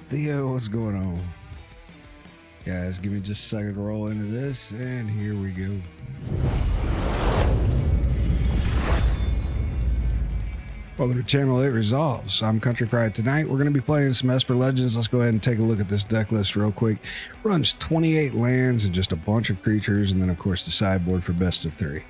Theo, what's going on? Guys, give me just a second to roll into this, and here we go. Welcome to Channel 8 Resolves. I'm Country Pride. Tonight, we're going to be playing some Esper Legends. Let's go ahead and take a look at this deck list real quick. Runs 28 lands and just a bunch of creatures, and then, of course, the sideboard for best of 3.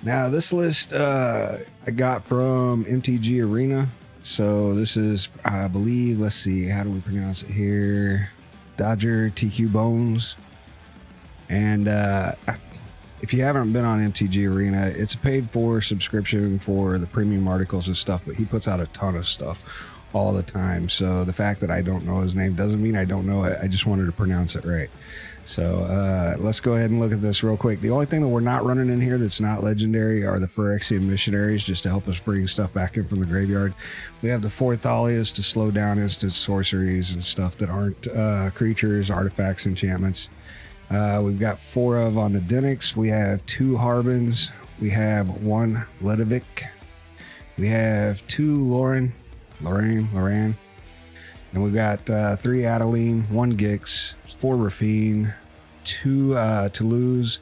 Now, this list I got from MtG Arena. So this is, I believe, let's see, how do we pronounce it here? Dodger TQ Bones. And if you haven't been on MtG Arena, it's a paid-for subscription for the premium articles and stuff, but he puts out a ton of stuff all the time. So the fact that I don't know his name doesn't mean I don't know it. I just wanted to pronounce it right. So let's go ahead and look at this real quick. The only thing that we're not running in here that's not legendary are the Phyrexian Missionaries, just to help us bring stuff back in from the graveyard. We have the 4 Thalias to slow down instant sorceries and stuff that aren't creatures, artifacts, enchantments. We've got 4 of on the Denix. We have 2 Harbins. We have 1 Ledovic. We have 2 Lorraine. And we've got 3 Adeline, 1 Gix, 4 Rafine, 2 Toulouse,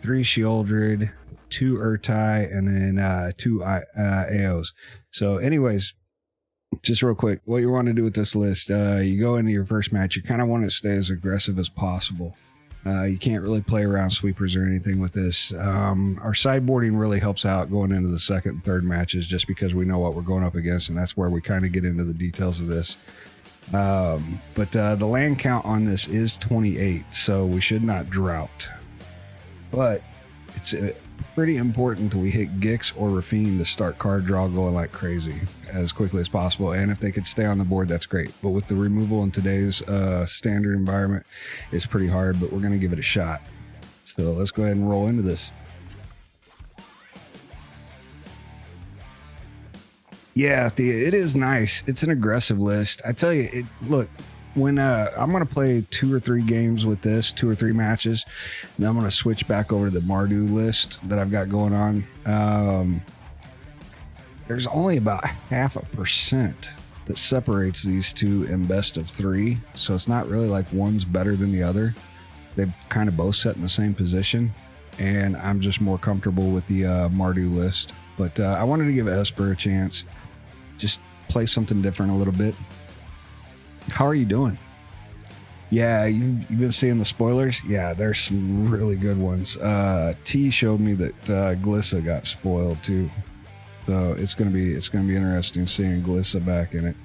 3 Sheoldred, 2 Urtai, and then 2 Aos. So anyways, just real quick, what you want to do with this list, you go into your first match, you kind of want to stay as aggressive as possible. You can't really play around sweepers or anything with this. Our sideboarding really helps out going into the second and third matches just because we know what we're going up against, and that's where we kind of get into the details of this. But the land count on this is 28, so we should not drought. But it's pretty important that we hit Gix or Rafine to start card draw going like crazy as quickly as possible. And if they could stay on the board, that's great. But with the removal in today's standard environment, it's pretty hard, but we're going to give it a shot. So let's go ahead and roll into this. Yeah, it is nice. It's an aggressive list. I tell you, look, when I'm going to play 2 or 3 games with this, 2 or 3 matches, and I'm going to switch back over to the Mardu list that I've got going on. There's only about 0.5% that separates these two in best of 3. So it's not really like one's better than the other. They've kind of both set in the same position. And I'm just more comfortable with the Mardu list. But I wanted to give Esper a chance. Just play something different a little bit. How are you doing? Yeah, you've been seeing the spoilers? Yeah, there's some really good ones. T showed me that Glissa got spoiled too. So it's gonna be interesting seeing Glissa back in it.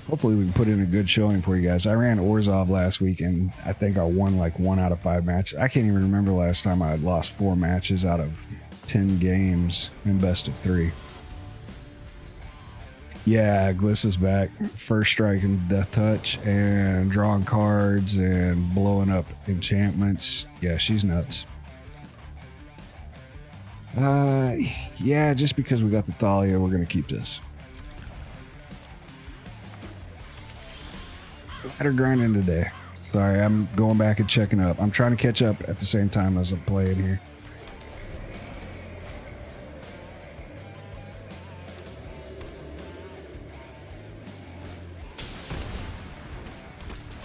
Hopefully we can put in a good showing for you guys. I ran Orzhov last week and I think I won like 1 out of 5 matches. I can't even remember the last time I had lost 4 matches out of 10 games in best of 3. Yeah, Glissa's back. First strike and death touch and drawing cards and blowing up enchantments. Yeah, she's nuts. Yeah, just because we got the Thalia, we're going to keep this. Ladder grinding today. Sorry, I'm going back and checking up. I'm trying to catch up at the same time as I'm playing here.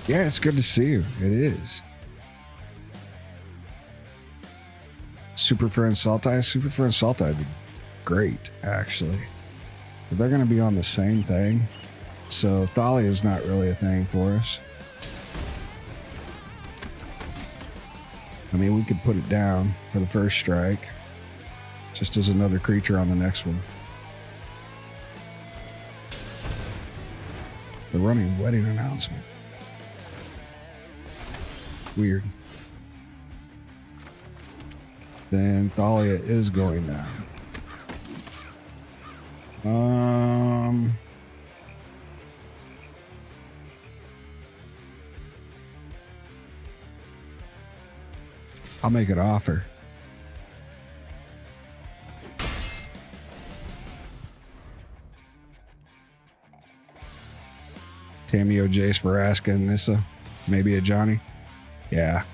Yeah, it's good to see you. It is. Super Friend Saltai. Super Friend Saltai would be great, actually. But they're going to be on the same thing. So Thalia is not really a thing for us. I mean, we could put it down for the first strike. Just as another creature on the next one. The running wedding announcement. Weird. Then Thalia is going down. I'll make an offer. Tamio Jace for asking Nissa. Maybe a Johnny. Yeah.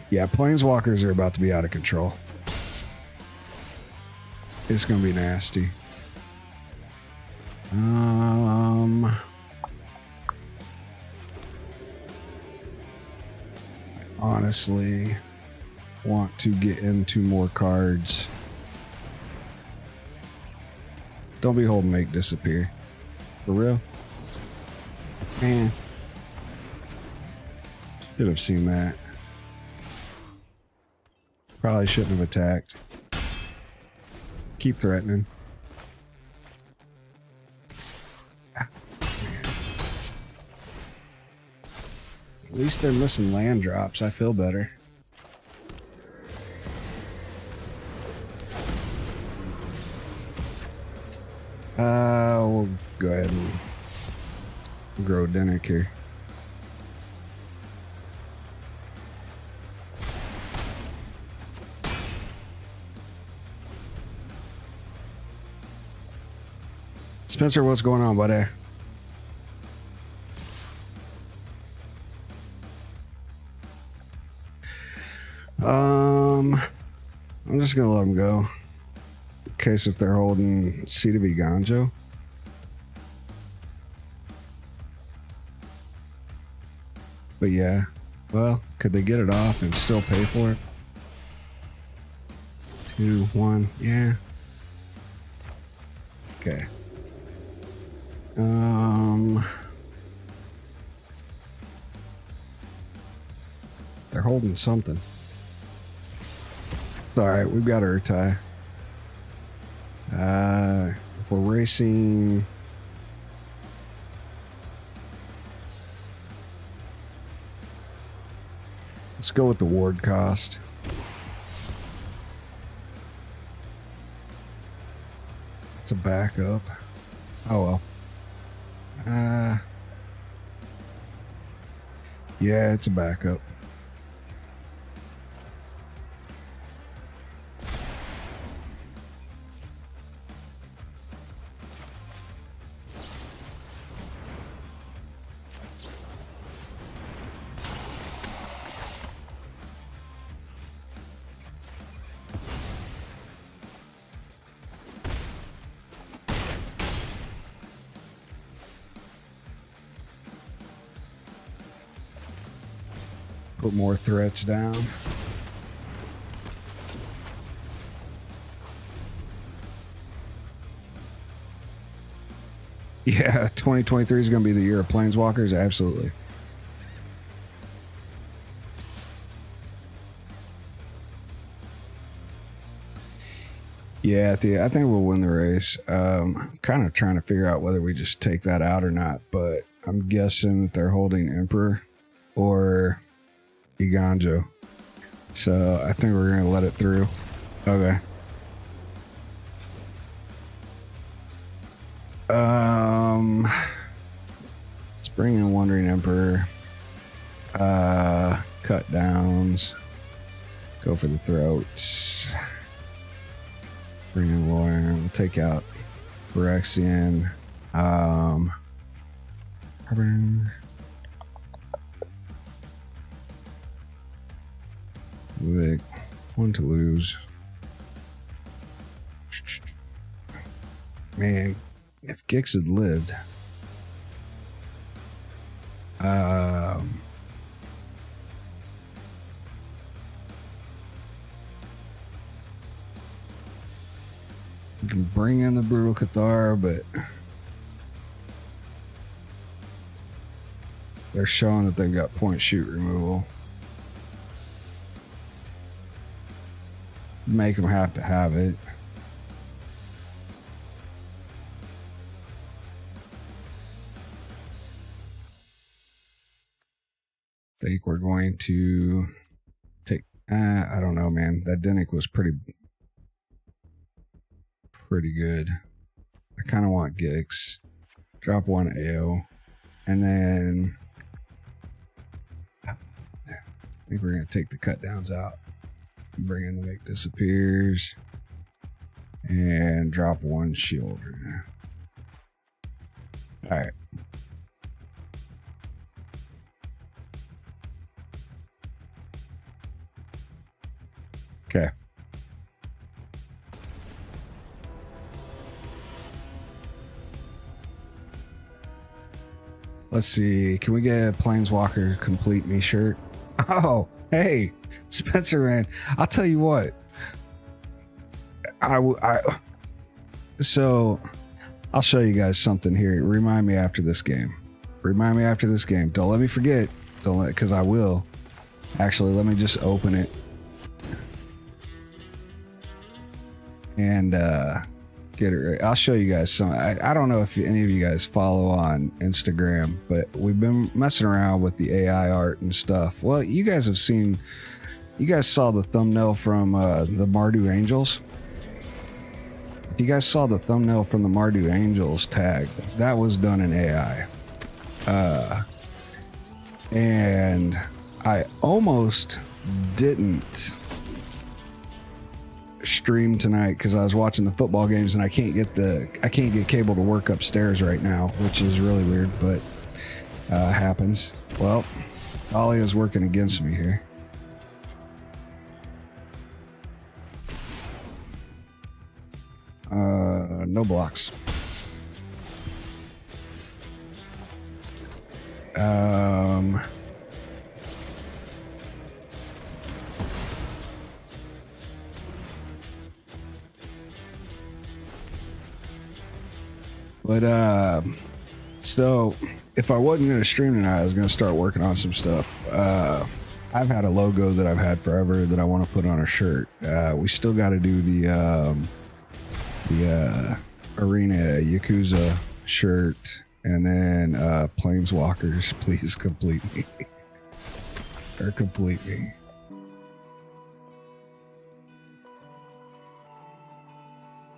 Yeah, planeswalkers are about to be out of control. It's gonna be nasty. I honestly want to get into more cards. Don't behold make disappear. For real? Man. Should have seen that. Probably shouldn't have attacked. Keep threatening. At least they're missing land drops. I feel better. We'll go ahead and grow Denick here. Spencer, what's going on, buddy? I'm just gonna let them go. In case if they're holding C to V Ganjo. But yeah, well, could they get it off and still pay for it? 2, 1, yeah. Okay. They're holding something. It's alright, we've got Urtai. We're racing. Let's go with the ward cost. It's a backup. Oh well. Yeah, it's a backup. Put more threats down. Yeah, 2023 is going to be the year of planeswalkers. Absolutely. Yeah, I think we'll win the race. Kind of trying to figure out whether we just take that out or not, but I'm guessing that they're holding Emperor or Iganjo. So I think we're going to let it through. Okay. Let's bring in Wandering Emperor. Cut downs. Go for the throats. Bring in Lawyer. We'll take out Phyrexian. Vic. 1 to lose. Man, if Gix had lived. You can bring in the Brutal Cathar, but they're showing that they've got point shoot removal. Make them have to have it. Think we're going to take. I don't know, man. That Denick was pretty good. I kind of want Gix. Drop 1 AO, and then I think we're gonna take the cut downs out. Bring in the Make Disappears and drop 1 shield. All right. Okay. Let's see. Can we get a Planeswalker Complete Me shirt? Oh, hey, Spencer, man. I'll tell you what. So I'll show you guys something here. Remind me after this game. Remind me after this game. Don't let me forget. Don't let, because I will. Actually, let me just open it. And get it right. I'll show you guys some. I don't know if any of you guys follow on Instagram, but we've been messing around with the AI art and stuff. Well, you guys have seen, you guys saw the thumbnail from the Mardu Angels. If you guys saw the thumbnail from the Mardu Angels tag, that was done in AI. And I almost didn't stream tonight because I was watching the football games and I can't get cable to work upstairs right now, which is really weird, but happens. Well, Dahlia's working against me here. No blocks. But so if I wasn't going to stream tonight, I was going to start working on some stuff. I've had a logo that I've had forever that I want to put on a shirt. We still got to do the Arena Yakuza shirt, and then Planeswalkers, please complete me. Or complete me.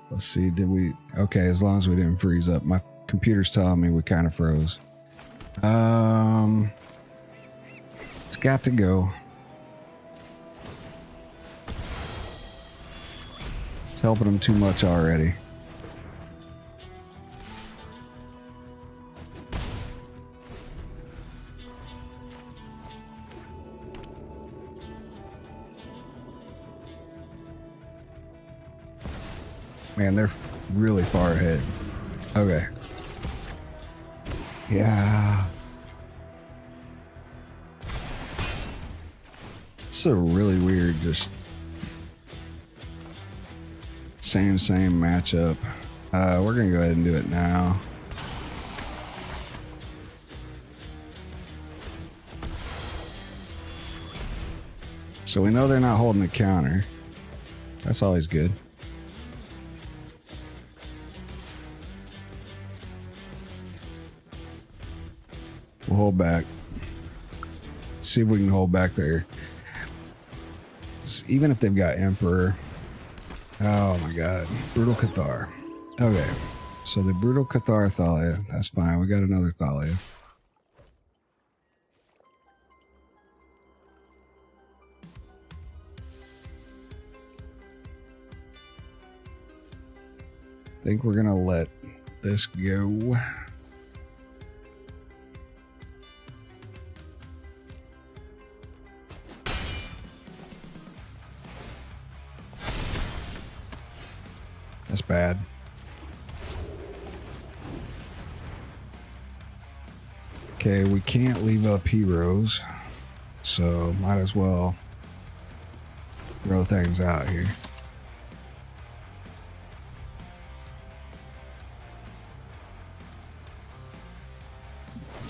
Let's see, did we... Okay, as long as we didn't freeze up. My computer's telling me we kind of froze. It's got to go. It's helping them too much already. Man, they're really far ahead. Okay. Yeah. It's a really weird, just same matchup. We're gonna go ahead and do it now. So we know they're not holding a counter. That's always good. We'll hold back. See if we can hold back there. Even if they've got Emperor. Oh my god. Brutal Cathar. Okay. So the Brutal Cathar Thalia. That's fine. We got another Thalia. I think we're gonna let this go. That's bad. Okay, we can't leave up heroes, so might as well throw things out here.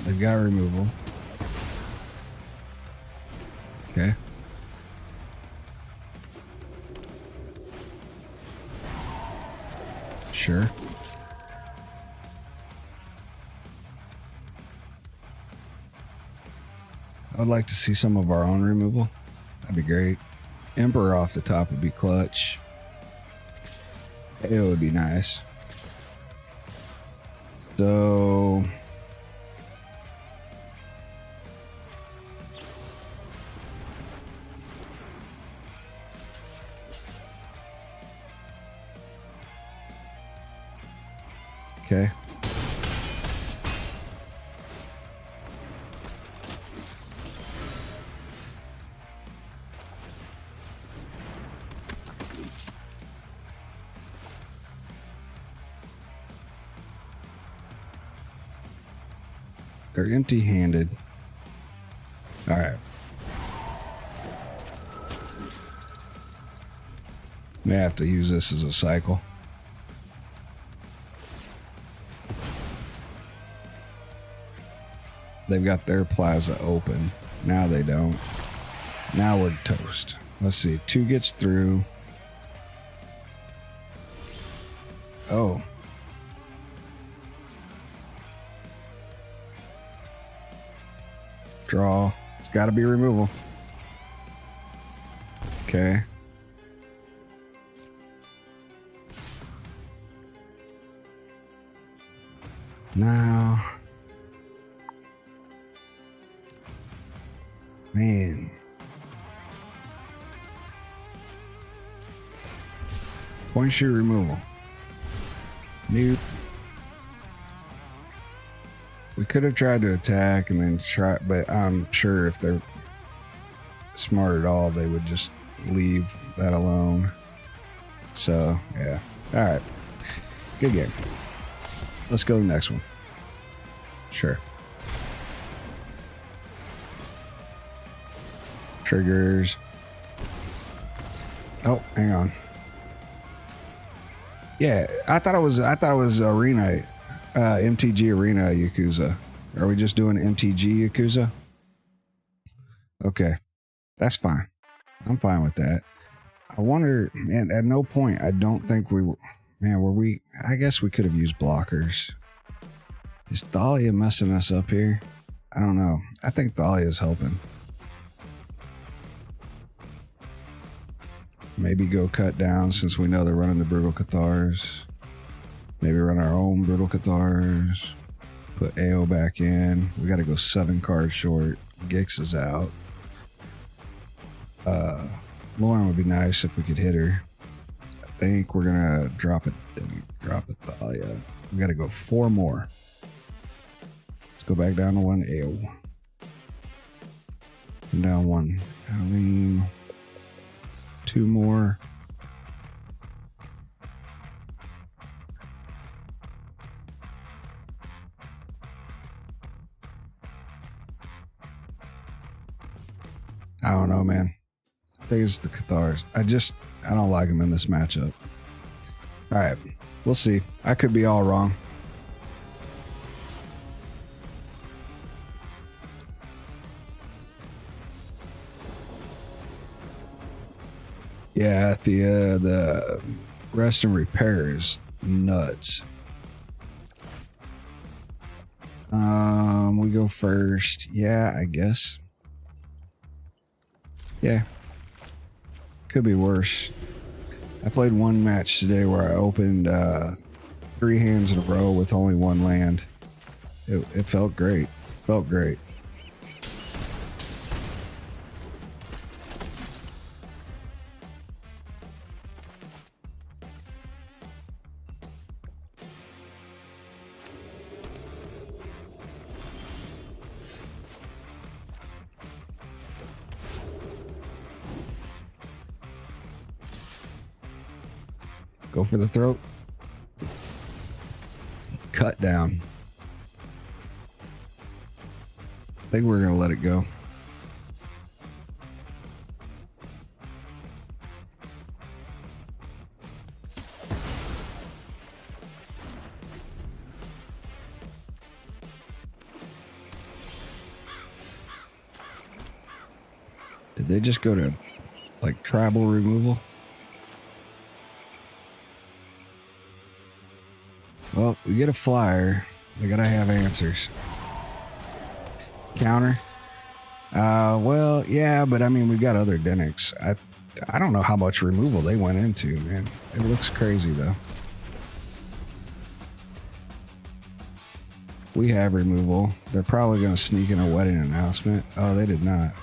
They've got removal. Okay. Sure. I would like to see some of our own removal. That'd be great. Emperor off the top would be clutch. It would be nice. So... Okay. They're empty-handed. All right. May have to use this as a cycle. They've got their plaza open. Now they don't. Now we're toast. Let's see. 2 gets through. Oh. Draw. It's got to be removal. Okay. Now. Man. Point shoot removal. Nope. We could have tried to attack and then try, but I'm sure if they're smart at all, they would just leave that alone. So, yeah. All right. Good game. Let's go to the next one. Sure. Triggers. Oh, hang on. Yeah, I thought it was Arena, MTG Arena Yakuza. Are we just doing MTG Yakuza? Okay, that's fine. I'm fine with that. I wonder, man, at no point, I don't think we were, man, were we, I guess we could have used blockers. Is Thalia messing us up here? I don't know. I think Thalia's helping. Maybe go cut down since we know they're running the Brutal Cathars. Maybe run our own Brutal Cathars. Put AO back in. We got to go 7 cards short. Gix is out. Lauren would be nice if we could hit her. I think we're going to drop it. Drop it, Thalia. We got to go 4 more. Let's go back down to 1 AO. And down 1 Adeline. 2 more. I don't know, man. I think it's the Cathars. I don't like them in this matchup. All right, we'll see. I could be all wrong. Yeah, the rest and repair is nuts. We go first. Yeah, I guess. Yeah. Could be worse. I played one match today where I opened 3 hands in a row with only 1 land. It felt great. Felt great. Go for the throat. Cut down. I think we're going to let it go. Did they just go to like tribal removal? Well, we get a flyer. We gotta have answers. Counter. Well, yeah, but I mean, we got other Denics. I don't know how much removal they went into, man. It looks crazy though. We have removal. They're probably gonna sneak in a wedding announcement. Oh, they did not.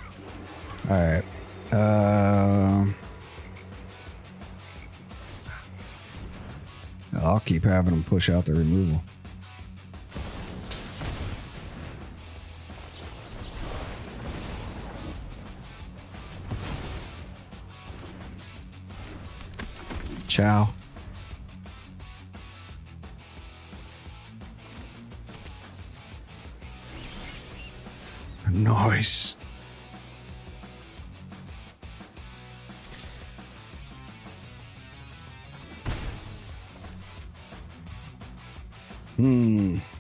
All right. I'll keep having them push out the removal. Ciao. Nice.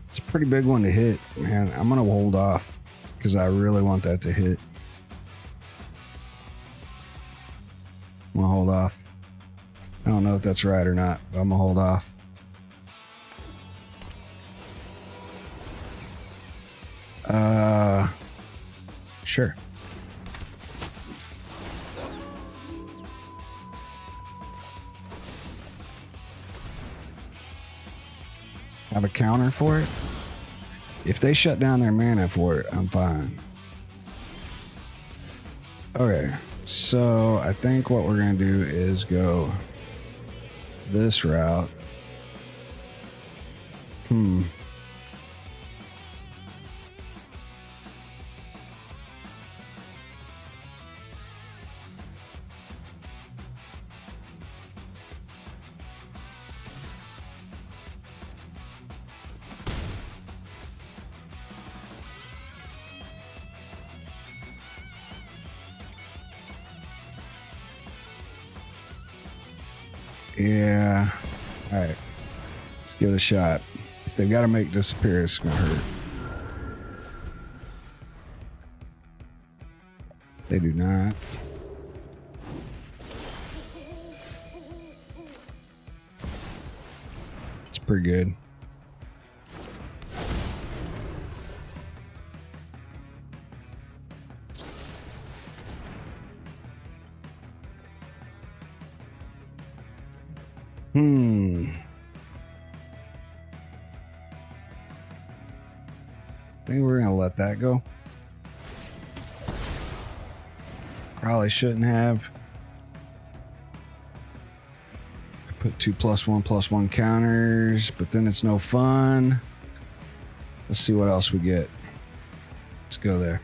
It's a pretty big one to hit, man. I'm gonna hold off because I really want that to hit. I'm gonna hold off. I don't know if that's right or not, but I'm gonna hold off. Sure. Have a counter for it? If they shut down their mana for it, I'm fine. Okay, so I think what we're gonna do is go this route. Yeah. All right. Let's give it a shot. If they got to make disappear, it's going to hurt. They do not. It's pretty good. I think we're gonna let that go. Probably shouldn't have. Put 2+1/+1 counters, but then it's no fun. Let's see what else we get. Let's go there.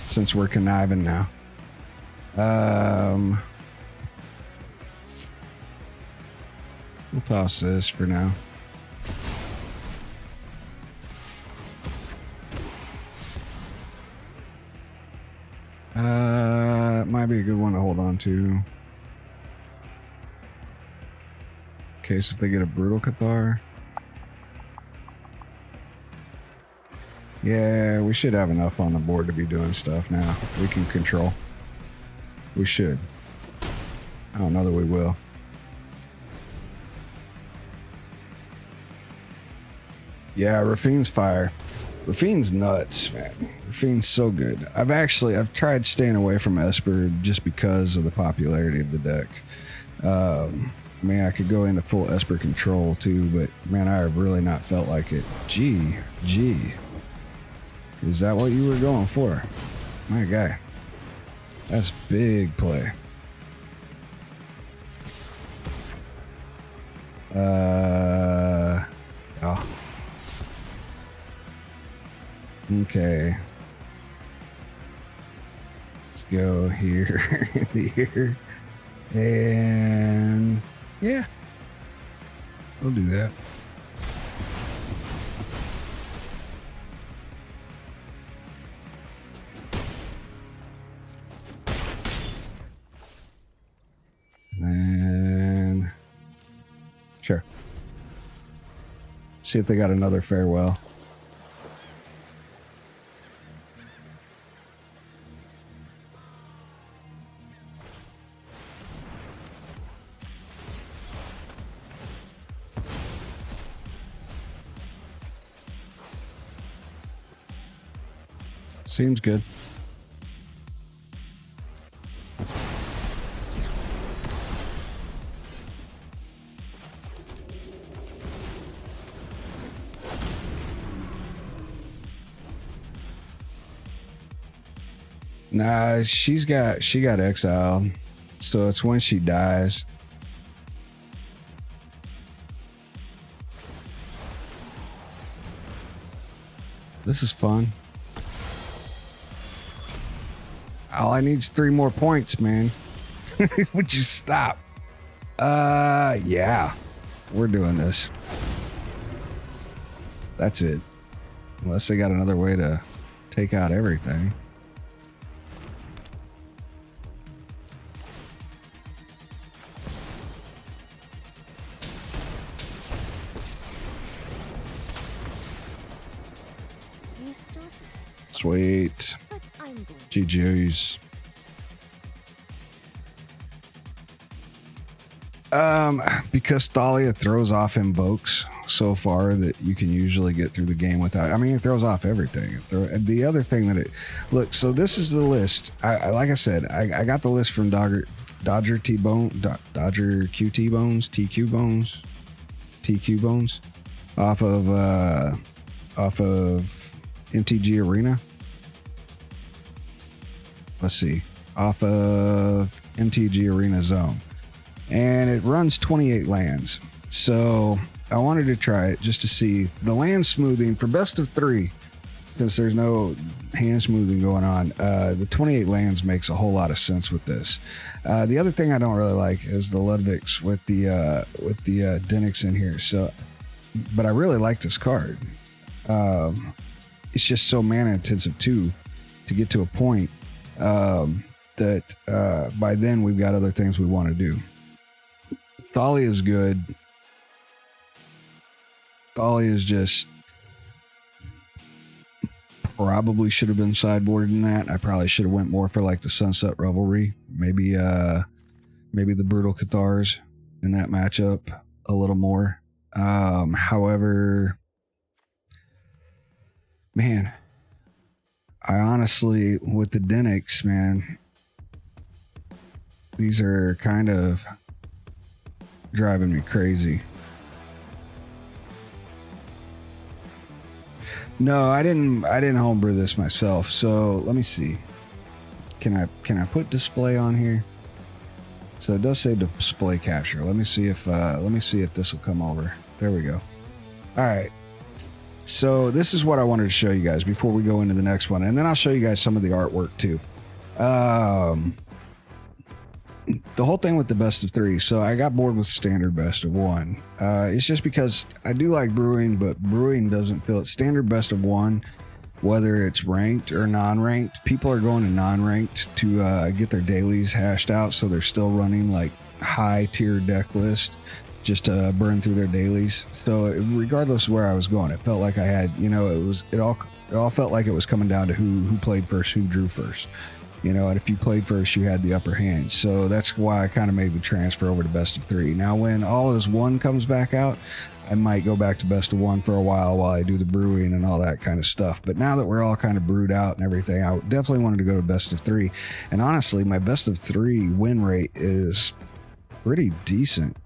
Since we're conniving now. We'll toss this for now. It might be a good one to hold on to. In case if they get a brutal Cathar. Yeah, we should have enough on the board to be doing stuff now. We can control. We should. I don't know that we will. Yeah, Rafine's fire. Rafine's nuts, man. Rafine's so good. I've tried staying away from Esper just because of the popularity of the deck. I mean, I could go into full Esper control too, but man, I have really not felt like it. Gee. Is that what you were going for? My guy. That's big play. Oh. Okay. Let's go here, here, and yeah, we'll do that. And sure. See if they got another farewell. Seems good. Nah, she got exiled. So it's when she dies. This is fun. All I need is 3 more points, man. Would you stop? Yeah. We're doing this. That's it. Unless they got another way to take out everything. Sweet. GG's. Because Thalia throws off invokes so far that you can usually get through the game without. I mean, it throws off everything. The other thing that it look. So this is the list. Like I said, I got the list from Dodger QT Bones, TQ Bones, off of MtG Arena. Let's see, off of MtG Arena Zone. And it runs 28 lands. So I wanted to try it just to see the land smoothing for best of 3, since there's no hand smoothing going on. The 28 lands makes a whole lot of sense with this. The other thing I don't really like is the Ludwig's with the Dinix in here. So, but I really like this card. It's just so mana intensive too, to get to a point that by then we've got other things we want to do. Thalia is good. Thalia is just probably should have been sideboarded in that. I probably should have went more for like the Sunset Revelry, maybe the Brutal Cathars in that matchup a little more. However, man, I honestly, with the Dinix, man, these are kind of driving me crazy. No, I didn't homebrew this myself. So let me see. Can I put display on here? So it does say display capture. Let me see if this will come over. There we go. All right. So this is what I wanted to show you guys before we go into the next one, and then I'll show you guys some of the artwork too. The whole thing with the best of 3. So I got bored with standard best of 1. It's just because I do like brewing, but brewing doesn't feel it. Standard best of 1, whether it's ranked or non-ranked, people are going to non-ranked to get their dailies hashed out. So they're still running like high tier deck list just to burn through their dailies. So regardless of where I was going, it felt like I had, it all felt like it was coming down to who played first, who drew first. And if you played first, you had the upper hand. So that's why I kind of made the transfer over to best of 3. Now, when all is 1 comes back out, I might go back to best of 1 for a while I do the brewing and all that kind of stuff. But now that we're all kind of brewed out and everything, I definitely wanted to go to best of 3. And honestly, my best of 3 win rate is pretty decent.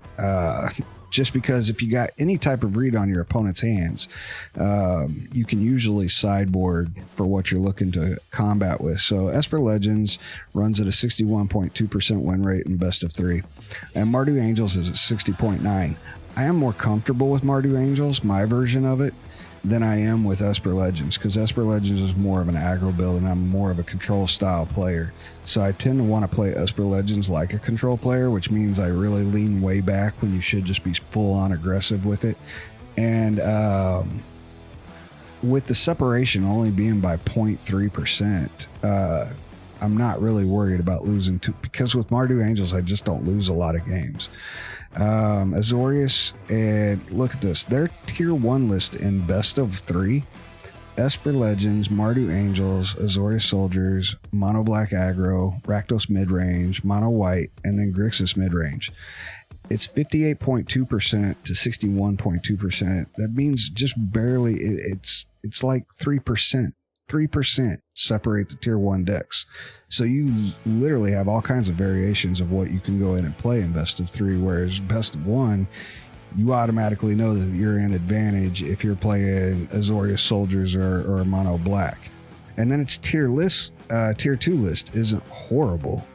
Just because if you got any type of read on your opponent's hands, you can usually sideboard for what you're looking to combat with. So Esper Legends runs at a 61.2% win rate in best of 3, and Mardu Angels is at 60.9. I am more comfortable with Mardu Angels, my version of it, than I am with Esper Legends, because Esper Legends is more of an aggro build and I'm more of a control style player. So I tend to want to play Esper Legends like a control player, which means I really lean way back when you should just be full on aggressive with it. And with the separation only being by 0.3%, I'm not really worried about losing because with Mardu Angels, I just don't lose a lot of games. Azorius, and look at this, their tier 1 list in best of 3: Esper Legends, Mardu Angels, Azorius Soldiers, Mono Black Aggro, Rakdos Midrange, Mono White, and then Grixis Midrange. It's 58.2% to 61.2%. That means just barely, it's like 3%. 3% separate the tier 1 decks. So you literally have all kinds of variations of what you can go in and play in best of 3, whereas best of 1, you automatically know that you're in advantage if you're playing Azorius Soldiers or Mono Black. And then its tier 2 list isn't horrible,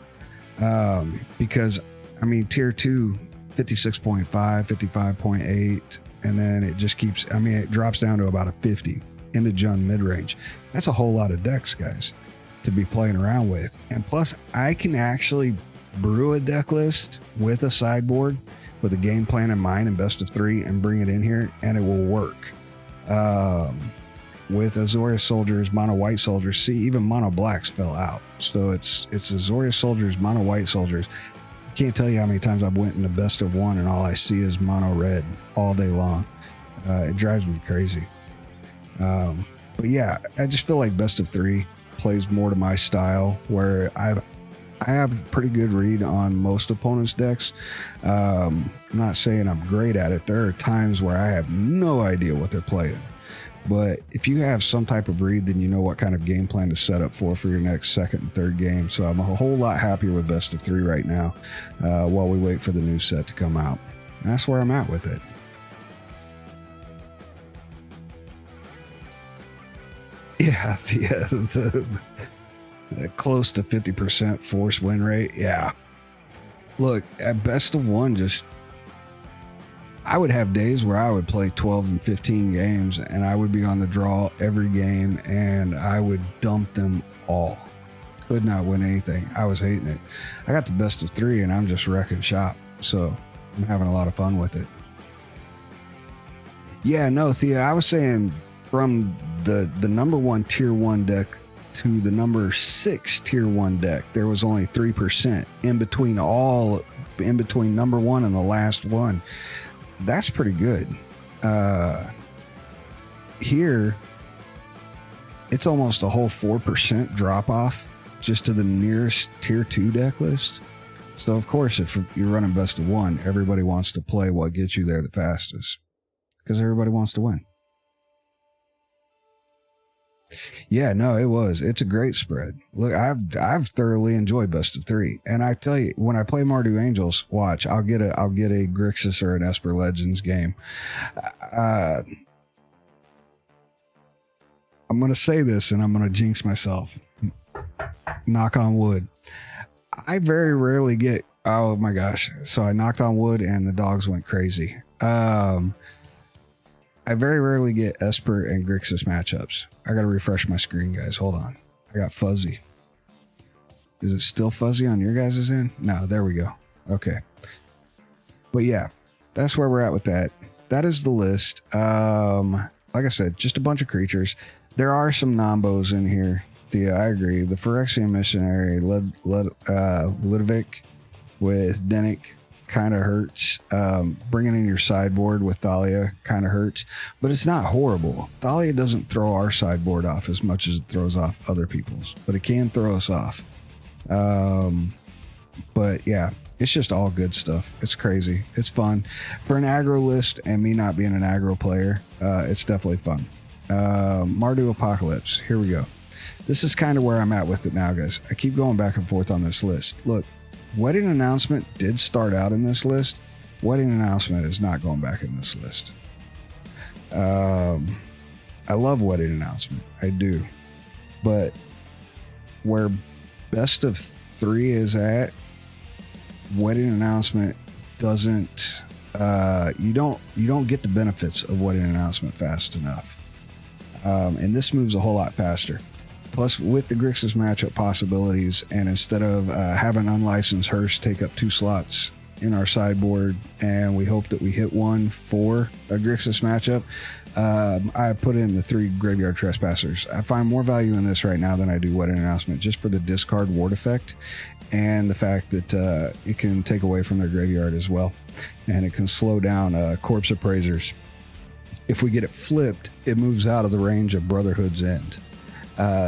because I mean tier 2 56.5, 55.8, and then it just keeps, it drops down to about a 50 into Jund mid-range. That's a whole lot of decks, guys, to be playing around with. And plus, I can actually brew a deck list with a sideboard with a game plan in mind in best of 3 and bring it in here, and it will work. with Azorius Soldiers, Mono White Soldiers. See, even Mono Blacks fell out. So it's Azorius Soldiers, Mono White Soldiers. I can't tell you how many times I've went in the best of one and all I see is Mono Red all day long. It drives me crazy. But yeah, I just feel like best of three plays more to my style, where I have a pretty good read on most opponents' decks. I'm not saying I'm great at it. There are times where I have no idea what they're playing. But if you have some type of read, then you know what kind of game plan to set up for your next second and third game. So I'm a whole lot happier with best of three right now while we wait for the new set to come out. And that's where I'm at with it. Yeah, the close to 50% force win rate. Yeah. Look, at best of one, I would have days where I would play 12 and 15 games and I would be on the draw every game and I would dump them all. Could not win anything. I was hating it. I got the best of three and I'm just wrecking shop. So I'm having a lot of fun with it. Yeah, no, Thea, I was saying from the number one tier one deck to the number 6 tier 1 deck, there was only 3% in between number one and the last one. That's pretty good. Here it's almost a whole 4% drop off just to the nearest tier 2 deck list. So of course, if you're running best of one, everybody wants to play what gets you there the fastest because everybody wants to win. Yeah, no, it's a great spread. Look, I've thoroughly enjoyed best of three, and I tell you, when I play Mardu Angels, watch, I'll get a Grixis or an Esper Legends game. I'm gonna say this, and I'm gonna jinx myself. Knock on wood. I very rarely get. Oh my gosh! So I knocked on wood, and the dogs went crazy. I very rarely get Esper and Grixis matchups. I gotta refresh my screen, guys. Hold on. I got fuzzy. Is it still fuzzy on your guys' end? No, there we go. Okay. But yeah, that's where we're at with that. That is the list. Like I said, just a bunch of creatures. There are some Nombos in here. Thea, I agree. The Phyrexian Missionary, Ludovic with Denick kind of hurts. Bringing in your sideboard with Thalia kind of hurts, but it's not horrible. Thalia doesn't throw our sideboard off as much as it throws off other people's, but it can throw us off. But yeah, it's just all good stuff. It's crazy. It's fun. For an aggro list and me not being an aggro player, it's definitely fun. Mardu Apocalypse. Here we go. This is kind of where I'm at with it now, guys. I keep going back and forth on this list. Look, Wedding Announcement did start out in this list. Wedding Announcement is not going back in this list. I love Wedding Announcement. I do. But where best of three is at, Wedding Announcement doesn't you don't get the benefits of Wedding Announcement fast enough. And this moves a whole lot faster. Plus, with the Grixis matchup possibilities, and instead of having unlicensed Hearst take up 2 slots in our sideboard, and we hope that we hit one for a Grixis matchup, I put in the 3 Graveyard Trespassers. I find more value in this right now than I do Wedding Announcement, just for the discard ward effect, and the fact that it can take away from their graveyard as well, and it can slow down Corpse Appraisers. If we get it flipped, it moves out of the range of Brotherhood's End.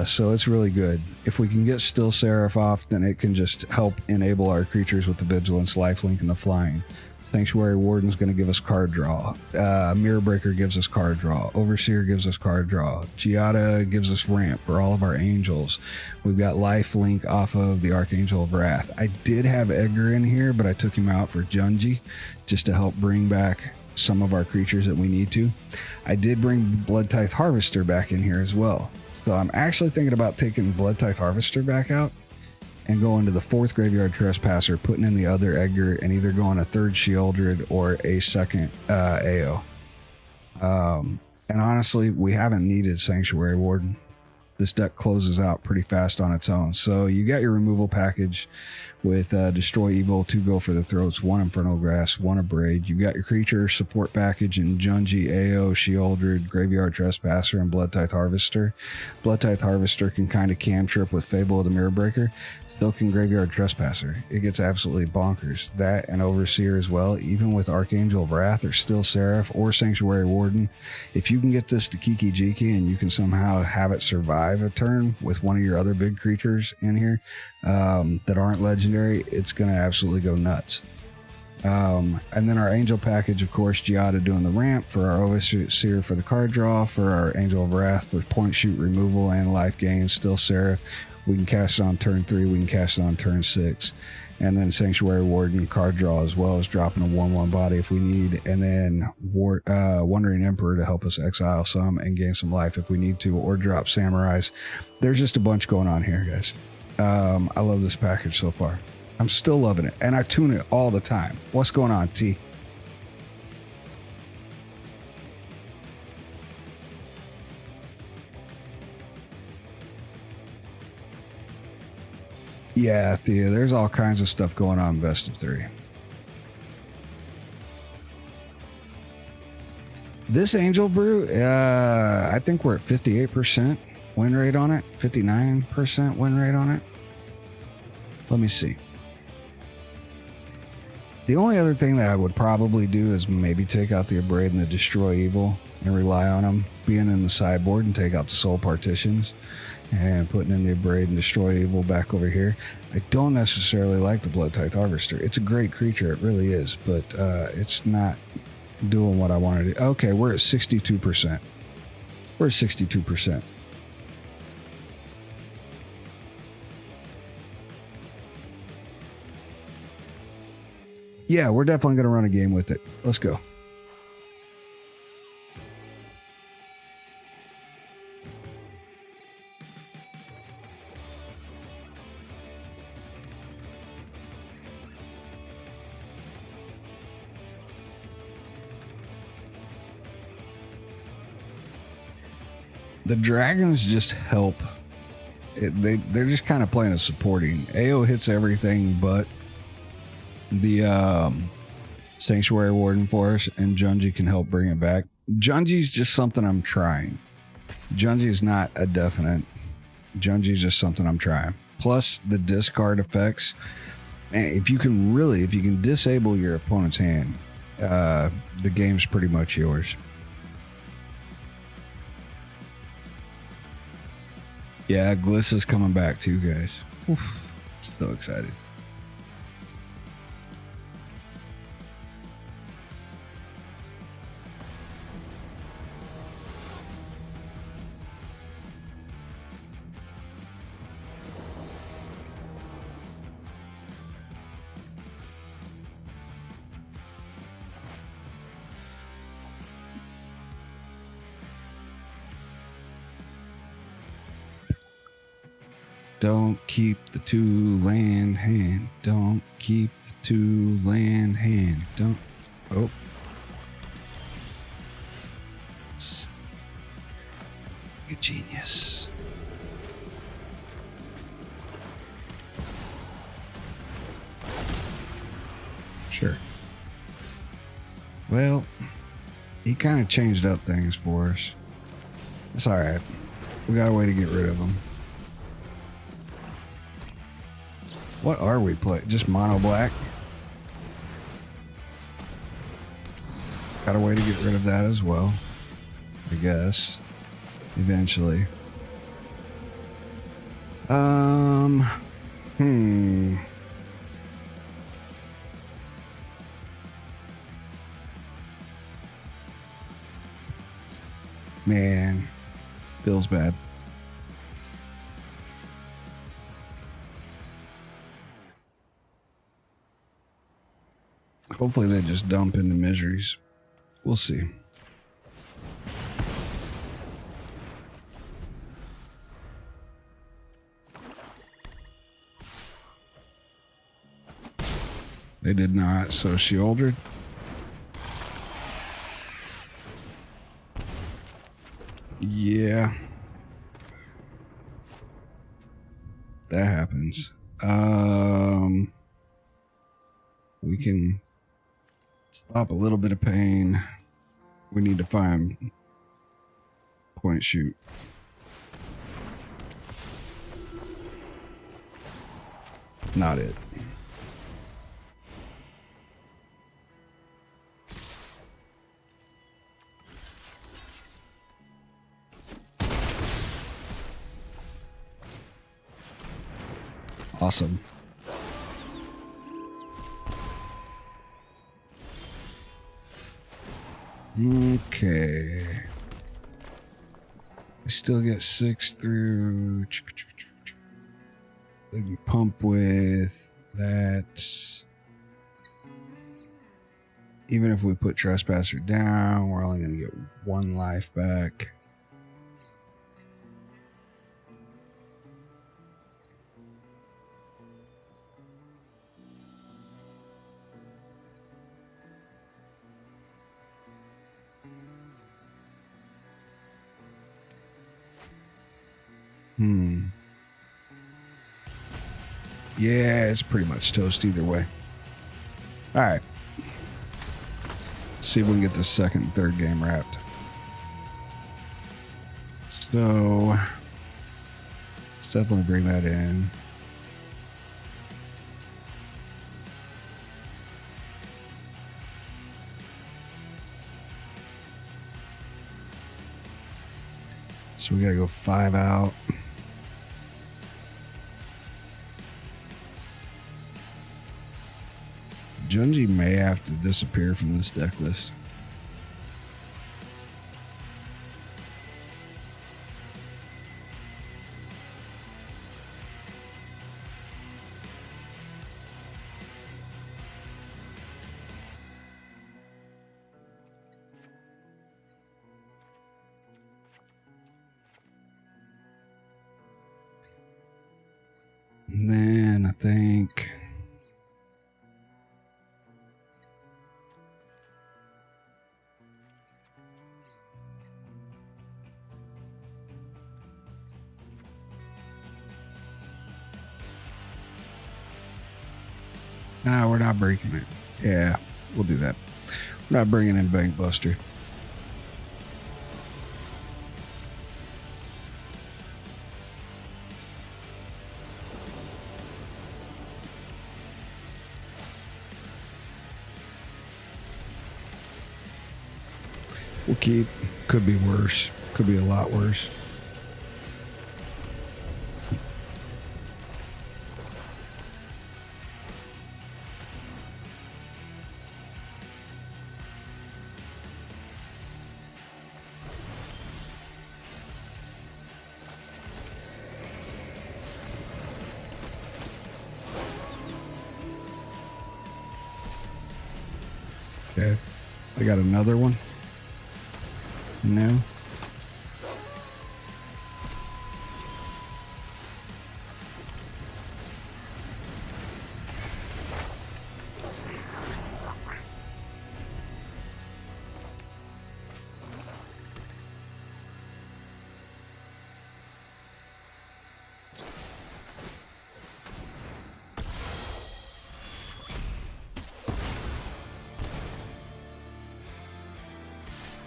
So it's really good. If we can get Still Seraph off, then it can just help enable our creatures with the Vigilance, Lifelink, and the Flying. Sanctuary Warden's going to give us card draw. Mirror Breaker gives us card draw. Overseer gives us card draw. Giada gives us ramp for all of our angels. We've got Lifelink off of the Archangel of Wrath. I did have Edgar in here, but I took him out for Junji just to help bring back some of our creatures that we need to. I did bring Blood Tithe Harvester back in here as well. So I'm actually thinking about taking Blood Tithe Harvester back out and going to the 4th Graveyard Trespasser, putting in the other Edgar, and either going a 3rd Sheoldred or a 2nd AO. And honestly, we haven't needed Sanctuary Warden. this deck closes out pretty fast on its own. So you got your removal package with Destroy Evil, 2 Go for the Throats, 1 Infernal Grasp, 1 Abrade. You got your creature support package in Junji, AO, Sheoldred, Graveyard Trespasser, and Bloodtithe Harvester. Bloodtithe Harvester can kind of cantrip with Fable of the Mirror Breaker. So can Graveyard Trespasser. It gets absolutely bonkers. That and Overseer as well. Even with Archangel of Wrath or Still Seraph or Sanctuary Warden, if you can get this to Kiki Jiki and you can somehow have it survive a turn with one of your other big creatures in here that aren't legendary, it's going to absolutely go nuts. And then our Angel package, of course, Giada doing the ramp, for our Overseer for the card draw, for our Angel of Wrath for point shoot removal and life gain, Still Seraph. We can cast it on turn 3, we can cast it on turn 6. And then Sanctuary Warden card draw, as well as dropping a 1/1 body if we need. And then Wandering Emperor to help us exile some and gain some life if we need to, or drop Samurais. There's just a bunch going on here, guys. I love this package so far. I'm still loving it, and I tune it all the time. What's going on, T? Yeah, Thea, there's all kinds of stuff going on in Best of 3. This Angel Brew, I think we're at 58% win rate on it, 59% win rate on it. Let me see. The only other thing that I would probably do is maybe take out the Abrade and the Destroy Evil and rely on them being in the sideboard and take out the Soul Partitions and putting in the Abrade and Destroy Evil back over here. I don't necessarily like the Bloodtithe Harvester. It's a great creature, it really is, but it's not doing what I want to do. Okay, we're at 62%. We're at 62%. Yeah, we're definitely going to run a game with it. Let's go. The dragons just help. They're just kind of playing a supporting. AO hits everything but the Sanctuary Warden for us, and Junji can help bring it back. Junji's just something I'm trying. Junji is not a definite. Junji's just something I'm trying. Plus the discard effects. Man, if you can disable your opponent's hand, the game's pretty much yours. Yeah, Glissa's coming back too, guys. Oof, so excited. Don't keep the 2-land hand. Don't keep the 2-land hand. Don't. Oh. Good genius. Sure. Well, he kind of changed up things for us. It's all right. We got a way to get rid of him. What are we playing? Just mono black? Got a way to get rid of that as well, I guess. Eventually. Man, feels bad. Hopefully they just dump into miseries. We'll see. They did not, so Sheoldred. Yeah. that happens. We can stop a little bit of pain. We need to find point shoot. Not it. Awesome. Okay. I still get 6 through. They can pump with that. Even if we put Trespasser down, we're only going to get 1 life back. Yeah, it's pretty much toast either way. All right. See if we can get the second and third game wrapped. So, let's definitely bring that in. So we gotta go 5 out. Junji may have to disappear from this deck list. And then I think no, we're not breaking it. Yeah, we'll do that. We're not bringing in Bank Buster. We'll keep. Could be worse. Could be a lot worse. Okay. I got another one. No.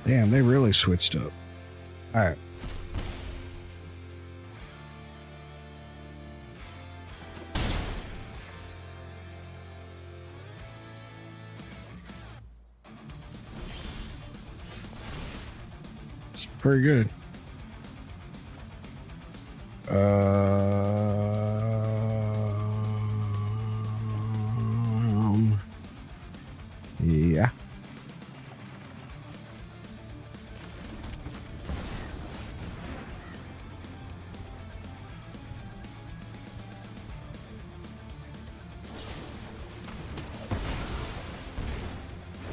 Damn, they really switched up. All right. It's pretty good. Yeah.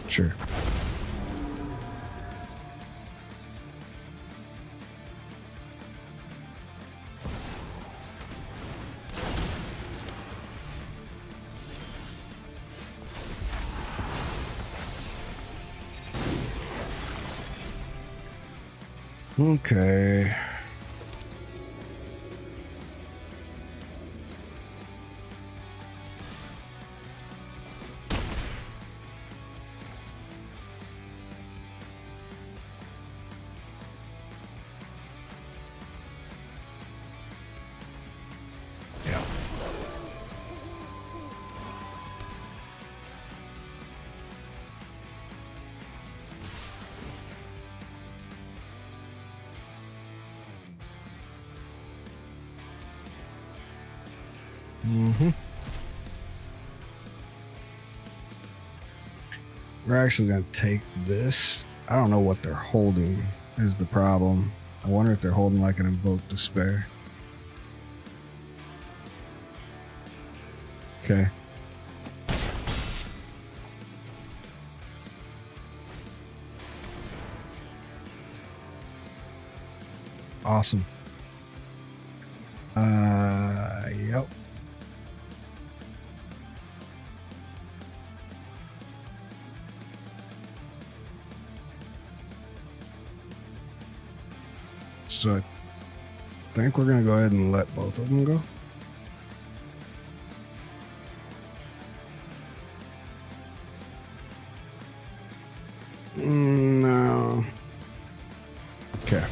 Sure. Okay. Mm-hmm. We're actually going to take this. I don't know what they're holding is the problem. I wonder if they're holding like an Invoke Despair. Okay. Awesome. Yep. So I think we're going to go ahead and let both of them go. No. Okay.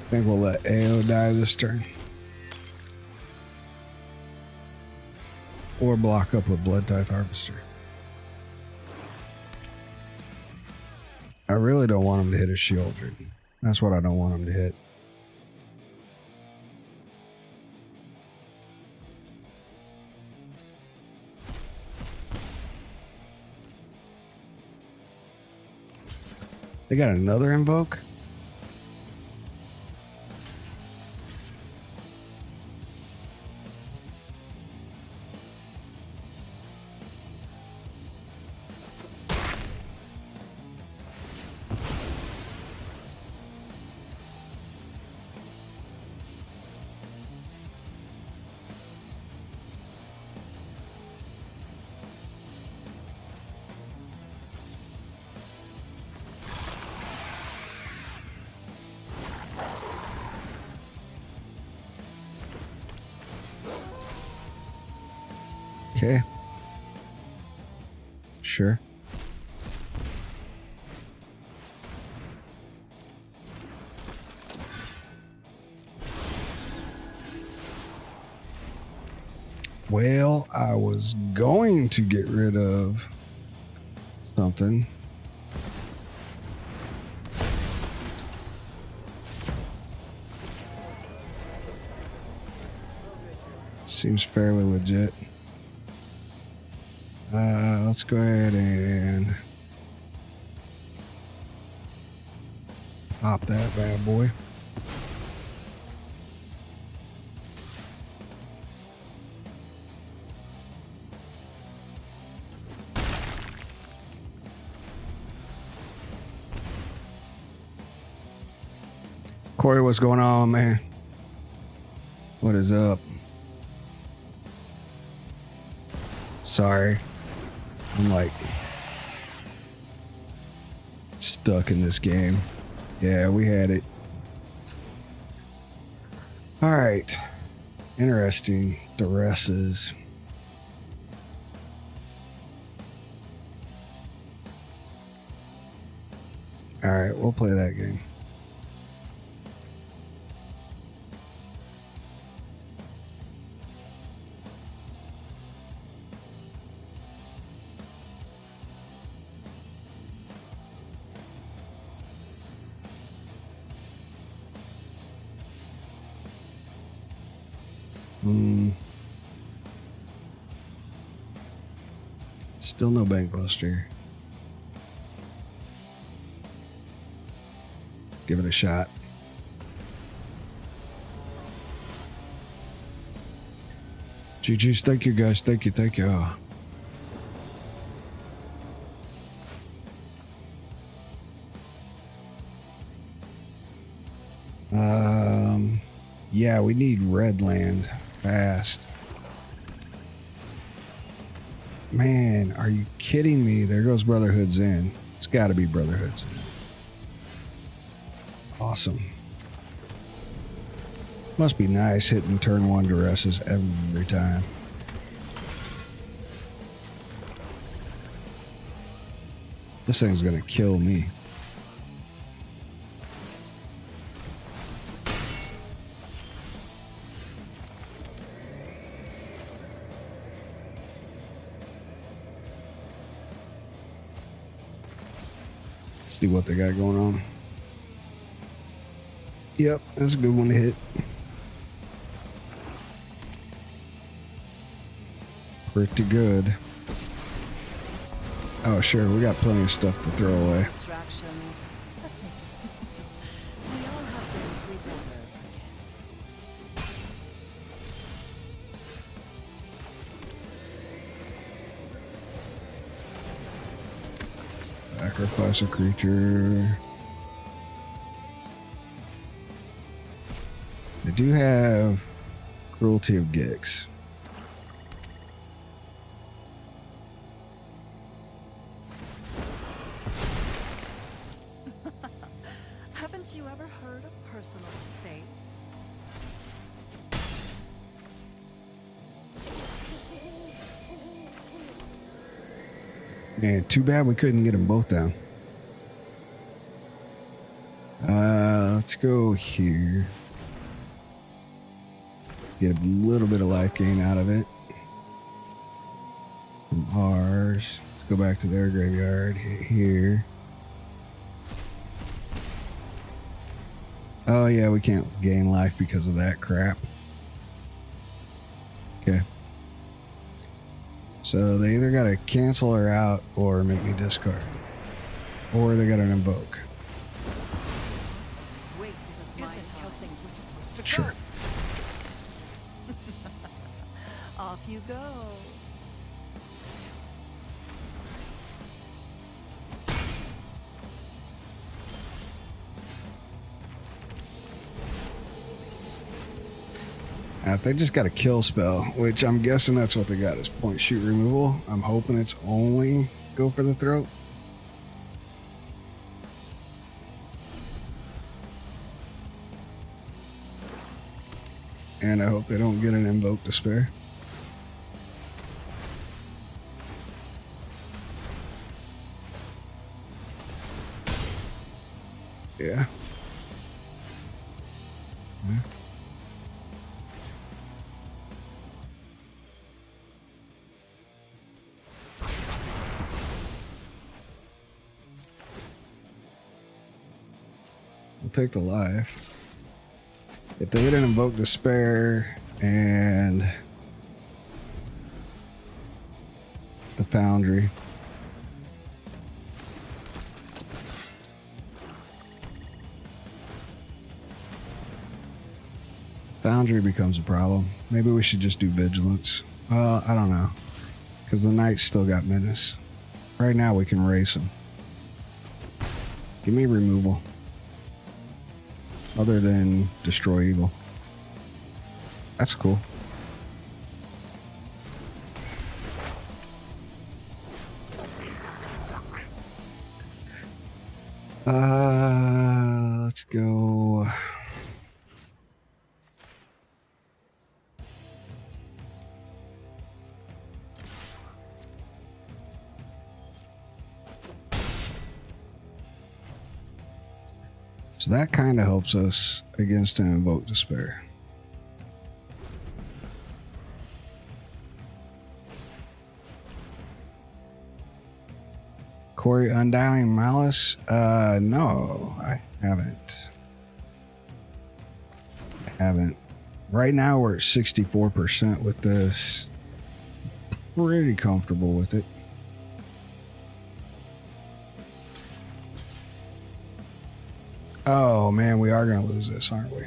I think we'll let AO die this turn. Or block up with Blood Tithe Harvester. I really don't want him to hit a Shieldred. That's what I don't want him to hit. They got another Invoke? Okay. Sure. Well, I was going to get rid of something. Seems fairly legit. Let's go ahead and pop that bad boy. Corey, what's going on, man? What is up? Sorry. I'm like stuck in this game. Yeah, we had it. All right. Interesting. Duresses. All right, we'll play that game. Still no bank buster. Give it a shot. GG's, thank you guys, thank you, thank you. Yeah, we need red land fast. Man, are you kidding me? There goes Brotherhood's in. It's got to be Brotherhood's in. Awesome. Must be nice hitting turn one duresses every time. This thing's gonna kill me. See what they got going on. Yep, that's a good one to hit. Pretty good. Oh, sure, we got plenty of stuff to throw away. Distractions. Let's make it. We all have things we'd rather forget. Sacrifice a creature. They do have Cruelty of Gix. Haven't you ever heard of personal space? Man, too bad we couldn't get them both down. Let's go here. Get a little bit of life gain out of it. From ours. Let's go back to their graveyard. Hit here. Oh yeah, we can't gain life because of that crap. Okay. So they either gotta cancel her out or make me discard. Or they gotta invoke. Waste of my time. How things were supposed to Sure. go. Off you go. Now, if they just got a kill spell, which I'm guessing that's what they got is point shoot removal. I'm hoping it's only go for the throat. And I hope they don't get an invoke despair. Yeah. We'll take the life. If they didn't invoke despair and the foundry. Foundry becomes a problem. Maybe we should just do vigilance. Well, I don't know. Because the knight's still got menace. Right now we can race him. Give me removal. Other than destroy evil. That's cool. Let's go. So that kind of helps us against an invoke despair. Corey Undying Malice? No, I haven't. Right now we're at 64% with this. Pretty comfortable with it. Oh man, we are gonna lose this, aren't we?